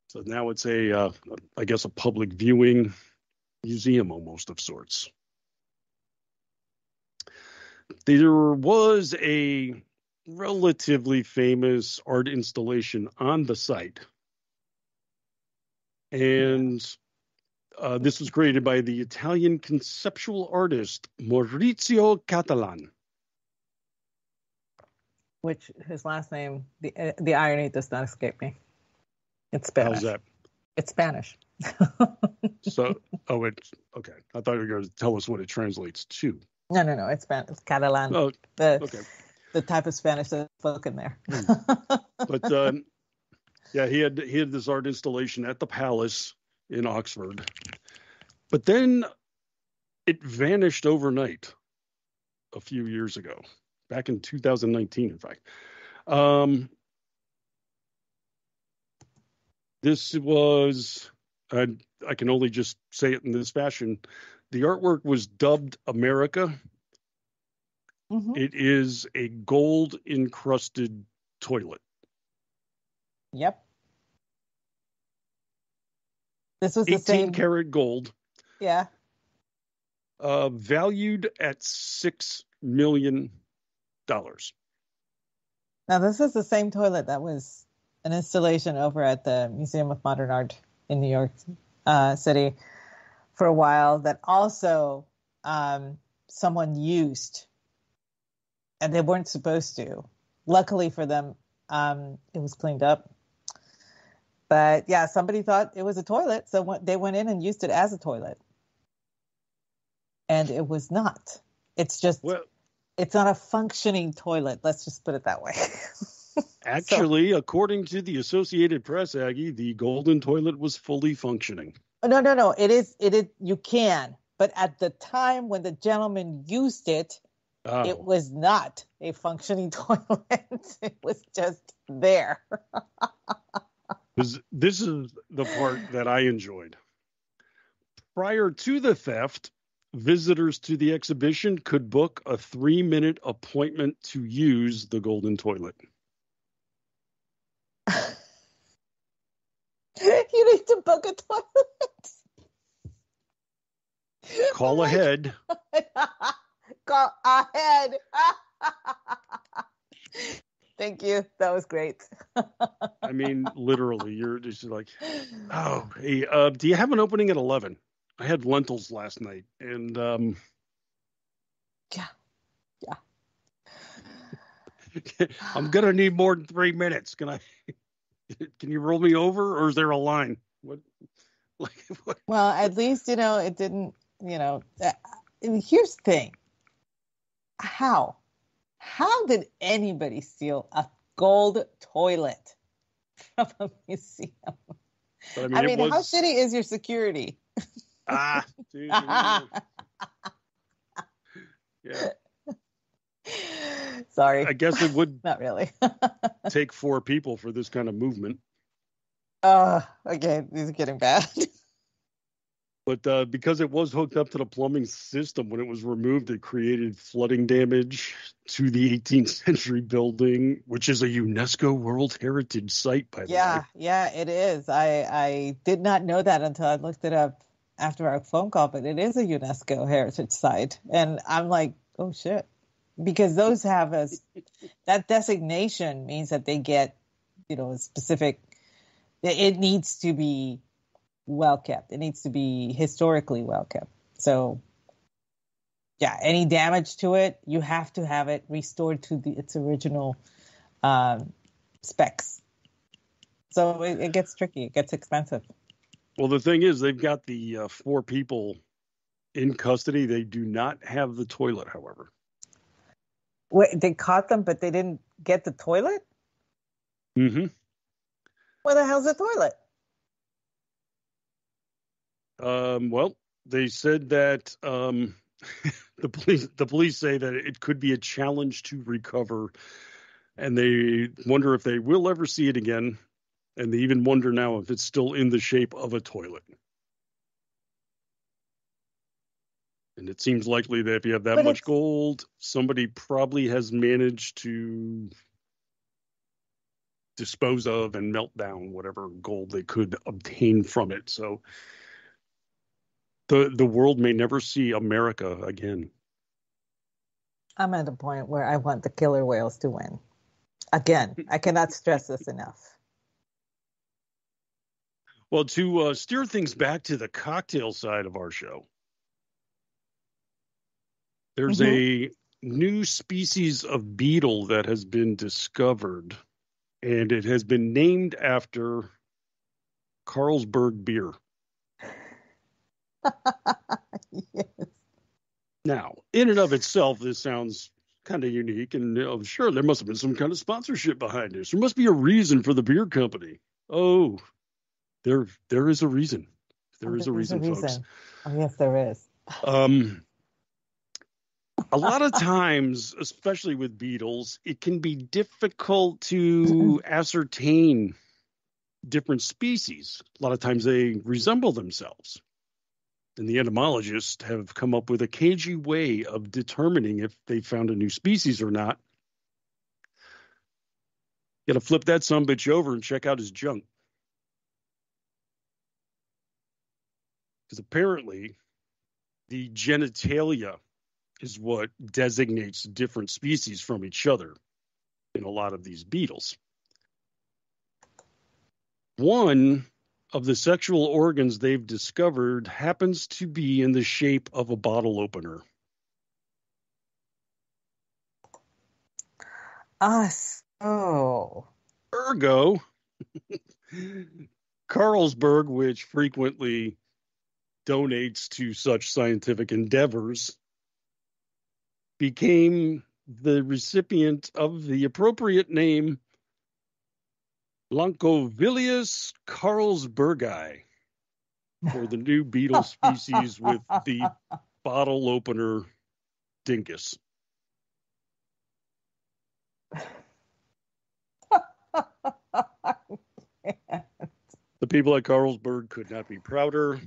So now it's I guess a public viewing museum almost of sorts. There was a relatively famous art installation on the site. And this was created by the Italian conceptual artist Maurizio Catalan. Which his last name, the irony does not escape me. It's Spanish. How's that? It's Spanish. It's okay. I thought you were going to tell us what it translates to. No. It's Spanish. It's Catalan. Oh, okay. The type of Spanish that's spoken there. But yeah, he had this art installation at the Palace in Oxford, but then it vanished overnight a few years ago, back in 2019, in fact. This was, I can only just say it in this fashion, the artwork was dubbed America. Mm-hmm. It is a gold encrusted toilet. Yep. This was 18 karat gold. Yeah. Valued at $6 million. Now, this is the same toilet that was an installation over at the Museum of Modern Art in New York City for a while that also someone used, and they weren't supposed to. Luckily for them, it was cleaned up. But yeah, somebody thought it was a toilet, so they went in and used it as a toilet. And it was not. It's just, Well, it's not a functioning toilet. Let's just put it that way. actually, according to the Associated Press, Aggie, the golden toilet was fully functioning. No. It is, you can. But at the time when the gentleman used it, it was not a functioning toilet. It was just there. This is the part that I enjoyed. Prior to the theft, visitors to the exhibition could book a 3-minute appointment to use the golden toilet. You need to book a toilet. Call ahead. Call ahead. Thank you. That was great. I mean, literally, you're just like, oh, hey, do you have an opening at 11? I had lentils last night, and Yeah. I'm gonna need more than 3 minutes. Can you roll me over, or is there a line? What? Well, at least it didn't. And here's the thing. How did anybody steal a gold toilet from a museum? But, I mean, how shitty is your security? Dude, yeah. Sorry. I guess it would Not really. take 4 people for this kind of movement. Okay, these are getting bad. But because it was hooked up to the plumbing system, when it was removed, it created flooding damage to the 18th century building, which is a UNESCO World Heritage Site, by the way. Yeah, it is. I did not know that until I looked it up after our phone call, but it is a UNESCO Heritage Site. And I'm like, oh, shit. Because those have that designation means that they get, a specific, it needs to be well kept. It needs to be historically well kept. So, yeah, any damage to it, you have to have it restored to its original specs. So it gets tricky. It gets expensive. Well, the thing is, they've got the 4 people in custody. They do not have the toilet, however. Wait, they caught them, but they didn't get the toilet? Mm-hmm. Where the hell's the toilet? Well, they said that the police say that it could be a challenge to recover, and they wonder if they will ever see it again, and they even wonder now if it's still in the shape of a toilet. And it seems likely that if you have that much gold, somebody probably has managed to dispose of and melt down whatever gold they could obtain from it. So the world may never see America again. I'm at a point where I want the killer whales to win. Again, I cannot stress this enough. Well, to steer things back to the cocktail side of our show, there's a new species of beetle that has been discovered, and it has been named after Carlsberg beer. Yes. Now, in and of itself, this sounds kind of unique, and sure, there must have been some kind of sponsorship behind this. There must be a reason for the beer company. Oh, there is a reason. There is a reason, folks. Oh, yes, there is. A lot of times, especially with beetles, it can be difficult to ascertain different species. A lot of times they resemble themselves. And the entomologists have come up with a cagey way of determining if they found a new species or not. You got to flip that sumbitch over and check out his junk. Because apparently the genitalia is what designates different species from each other in a lot of these beetles. One of the sexual organs they've discovered happens to be in the shape of a bottle opener. So. Ergo, Carlsberg, which frequently donates to such scientific endeavors, became the recipient of the appropriate name Blancovilius carlsbergi for the new beetle species with the bottle opener dingus. The people at Carlsberg could not be prouder.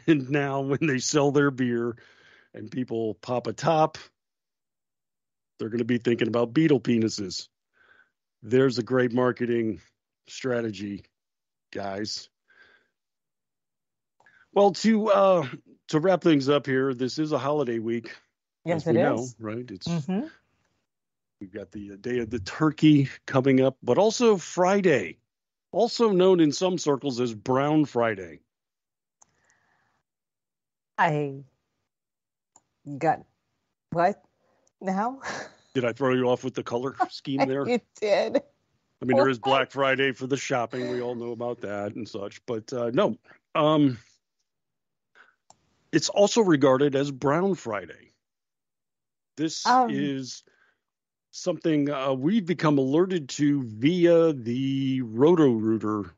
And now when they sell their beer and people pop a top, they're going to be thinking about beetle penises. There's a great marketing strategy, guys. Well, to wrap things up here, this is a holiday week. Yes, as we it know, is. right? It's Mm-hmm. we've got the Day of the Turkey coming up, but also Friday, also known in some circles as Brown Friday. I got what now? Did I throw you off with the color scheme there? You did. I mean, there is Black Friday for the shopping. We all know about that and such. But no, it's also regarded as Brown Friday. This is something we've become alerted to via the Roto-Rooter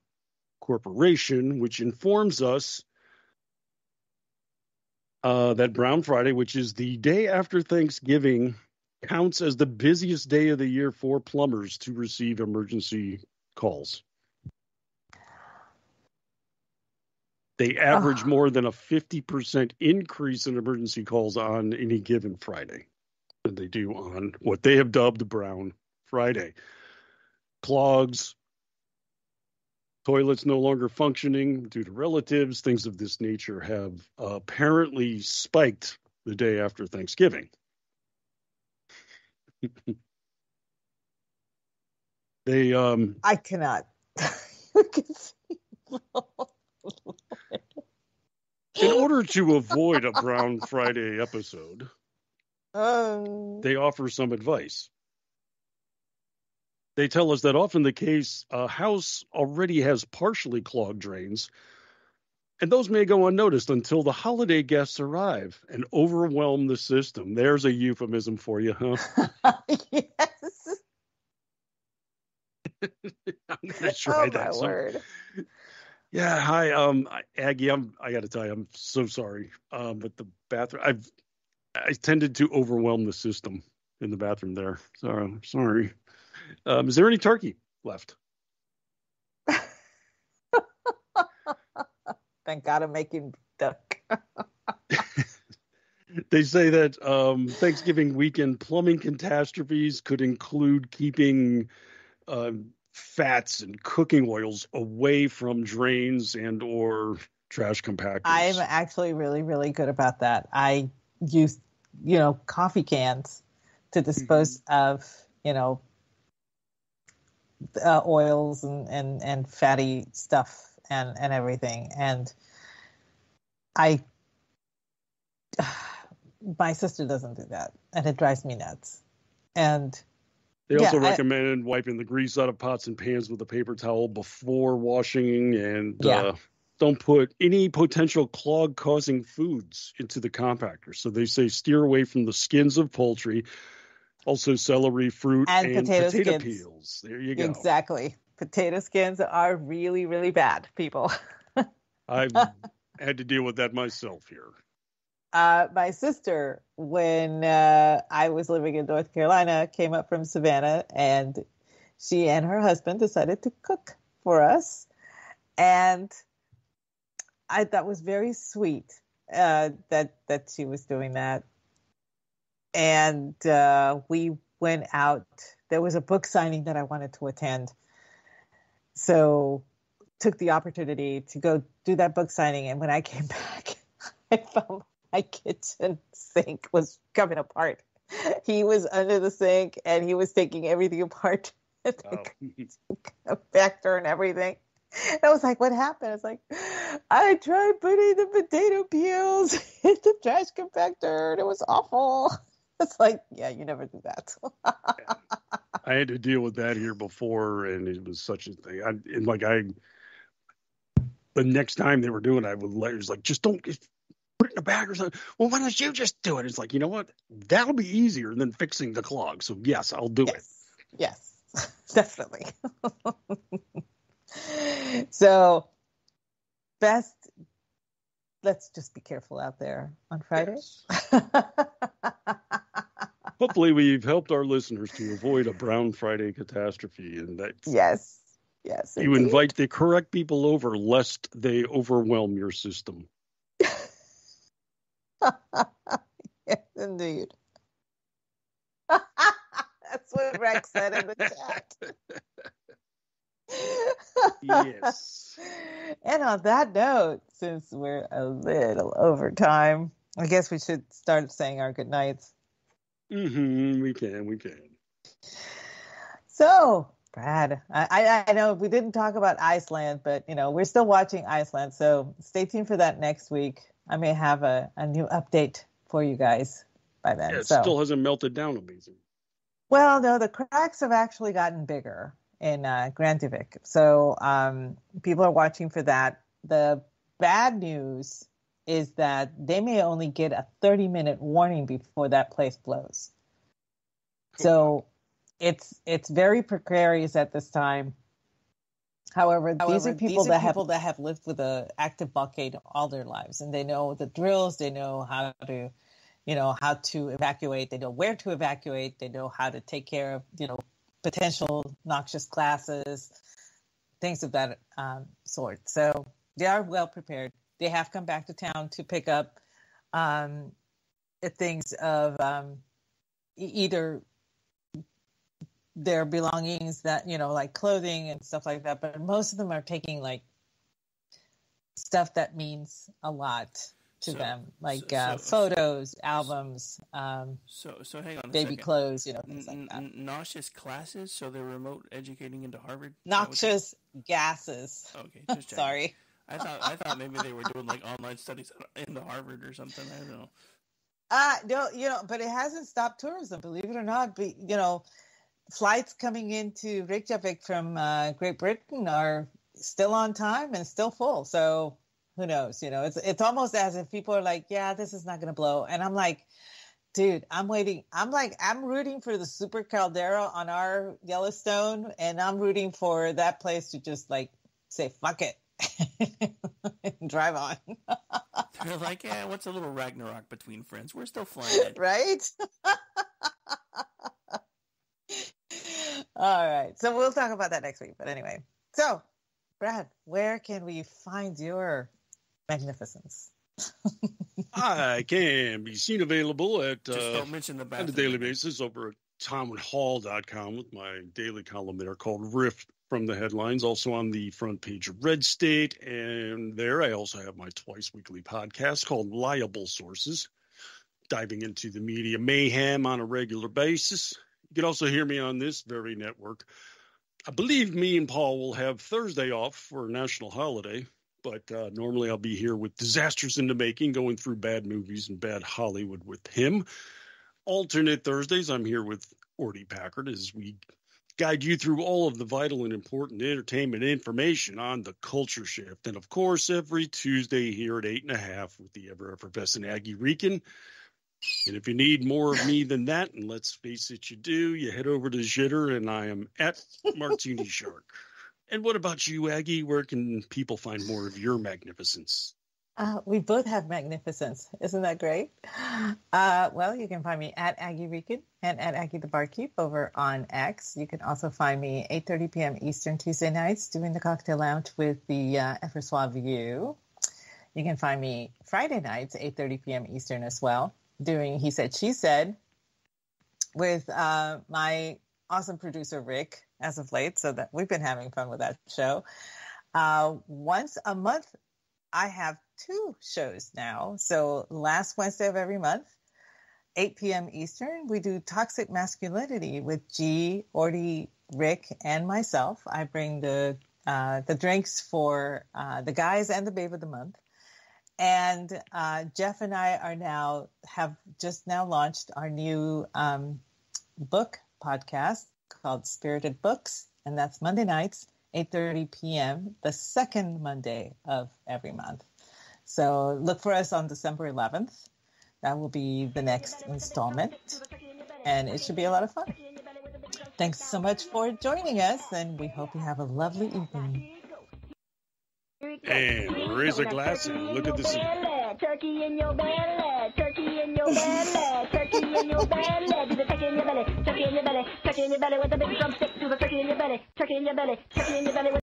Corporation, which informs us that Brown Friday, which is the day after Thanksgiving, counts as the busiest day of the year for plumbers to receive emergency calls. They average more than a 50% increase in emergency calls on any given Friday than they do on what they have dubbed Brown Friday. Clogs, toilets no longer functioning due to relatives, things of this nature have apparently spiked the day after Thanksgiving. They I cannot. You can see. in order to avoid a Brown Friday episode, they offer some advice. They tell us that often the case, a house already has partially clogged drains, and those may go unnoticed until the holiday guests arrive and overwhelm the system. There's a euphemism for you, huh? Yes. I'm gonna try that. My word. Yeah, hi, Aggie. I got to tell you, I'm so sorry. But the bathroom, I tended to overwhelm the system in the bathroom there. So I'm sorry. Is there any turkey left? Thank God I'm making duck. They say that Thanksgiving weekend plumbing catastrophes could include keeping fats and cooking oils away from drains and or trash compactors. I'm actually really, really good about that. I use, coffee cans to dispose of, oils and fatty stuff and everything. And my sister doesn't do that, and it drives me nuts. And they also recommend wiping the grease out of pots and pans with a paper towel before washing, and don't put any potential clog-causing foods into the compactor. So they say steer away from the skins of poultry, also celery, fruit, and potato peels. There you go. Exactly. Potato skins are really, really bad, people. I've had to deal with that myself here. My sister, when I was living in North Carolina, came up from Savannah, and she and her husband decided to cook for us. And I thought was very sweet that she was doing that. And we went out. There was a book signing that I wanted to attend. So took the opportunity to go do that book signing. And when I came back, I found my kitchen sink was coming apart. He was under the sink and he was taking everything apart. Compactor and everything. And I was like, what happened? It's like, I tried putting the potato peels in the trash compactor and it was awful. It's like, yeah, you never do that. I had to deal with that here before, and it was such a thing. The next time they were doing it, I would let, it was like, just don't put it in a bag or something. Well, why don't you just do it? It's like, you know what? That'll be easier than fixing the clog. So yes, I'll do it. Yes, definitely. So, best, let's just be careful out there on Friday. Yes. Hopefully we've helped our listeners to avoid a Brown Friday catastrophe. And that Yes, you indeed. invite the correct people over lest they overwhelm your system. Yes, indeed. That's what Rex said in the chat. Yes. And on that note, since we're a little over time, I guess we should start saying our good nights. We can. So, Brad, I know we didn't talk about Iceland, but we're still watching Iceland, so stay tuned for that next week. I may have a new update for you guys by then. Yeah, it still hasn't melted down amazing. Well, no, the cracks have actually gotten bigger in Grandavik, so people are watching for that. The bad news is that they may only get a 30-minute warning before that place blows. So it's very precarious at this time. However, these are people that have lived with an active blockade all their lives, and they know the drills. They know how to evacuate. They know where to evacuate. They know how to take care of potential noxious classes, things of that sort. So they are well prepared. They have come back to town to pick up things of either their belongings that, like clothing and stuff like that. But most of them are taking like stuff that means a lot to them, like photos, albums, so hang on a baby second. Clothes, things like that. Nauseous classes, so they're remote educating into Harvard? Noxious gases. Okay, just checking. Sorry. I thought maybe they were doing like online studies into Harvard or something. I don't know. No, but it hasn't stopped tourism, believe it or not. Flights coming into Reykjavik from Great Britain are still on time and still full. So who knows? It's almost as if people are like, yeah, this is not going to blow. And I'm like, dude, I'm waiting. I'm rooting for the super caldera on our Yellowstone, and I'm rooting for that place to just like say, fuck it. And drive on. They're like, yeah, what's a little Ragnarok between friends? We're still flying it. Right? All right. So we'll talk about that next week. But anyway. So, Brad, where can we find your magnificence? I can be seen available at don't mention the on a daily basis over at townhall.com with my daily column there called Riff from the Headlines, also on the front page of Red State. And there I also have my twice weekly podcast called Liable Sources, diving into the media mayhem on a regular basis. You can also hear me on this very network. I believe me and Paul will have Thursday off for a national holiday, but normally I'll be here with Disasters in the Making, going through bad movies and bad Hollywood with him. Alternate Thursdays, I'm here with Orty Packard as we guide you through all of the vital and important entertainment information on the Culture Shift. And, of course, every Tuesday here at 8:30 with the ever-effervescent Aggie Rican. And if you need more of me than that, and let's face it, you do, you head over to Jitter, and I am at Martini Shark. And what about you, Aggie? Where can people find more of your magnificence? We both have magnificence. Isn't that great? Well, you can find me at Aggie Rican and at Aggie the Barkeep over on X. You can also find me 8:30 p.m. Eastern Tuesday nights doing the Cocktail Lounge with the Effersois View. You can find me Friday nights, 8:30 p.m. Eastern as well, doing He Said, She Said with my awesome producer, Rick, as of late. So that we've been having fun with that show. Once a month, I have 2 shows now. So last Wednesday of every month, 8 p.m. Eastern, we do Toxic Masculinity with G, Orty, Rick, and myself. I bring the drinks for the guys and the babe of the month. And Jeff and I have just now launched our new book podcast called Spirited Books, and that's Monday nights, 8:30 p.m., the second Monday of every month. So look for us on December 11th. That will be the next installment, and it should be a lot of fun. Thanks so much for joining us, and we hope you have a lovely evening. And raise a glass and look at the sea. Turkey in your belly, turkey in your belly, turkey in your belly, do the turkey in your belly, turkey in your belly, turkey in your belly with a big drumstick, do the turkey in your belly, turkey in your belly, turkey in your belly with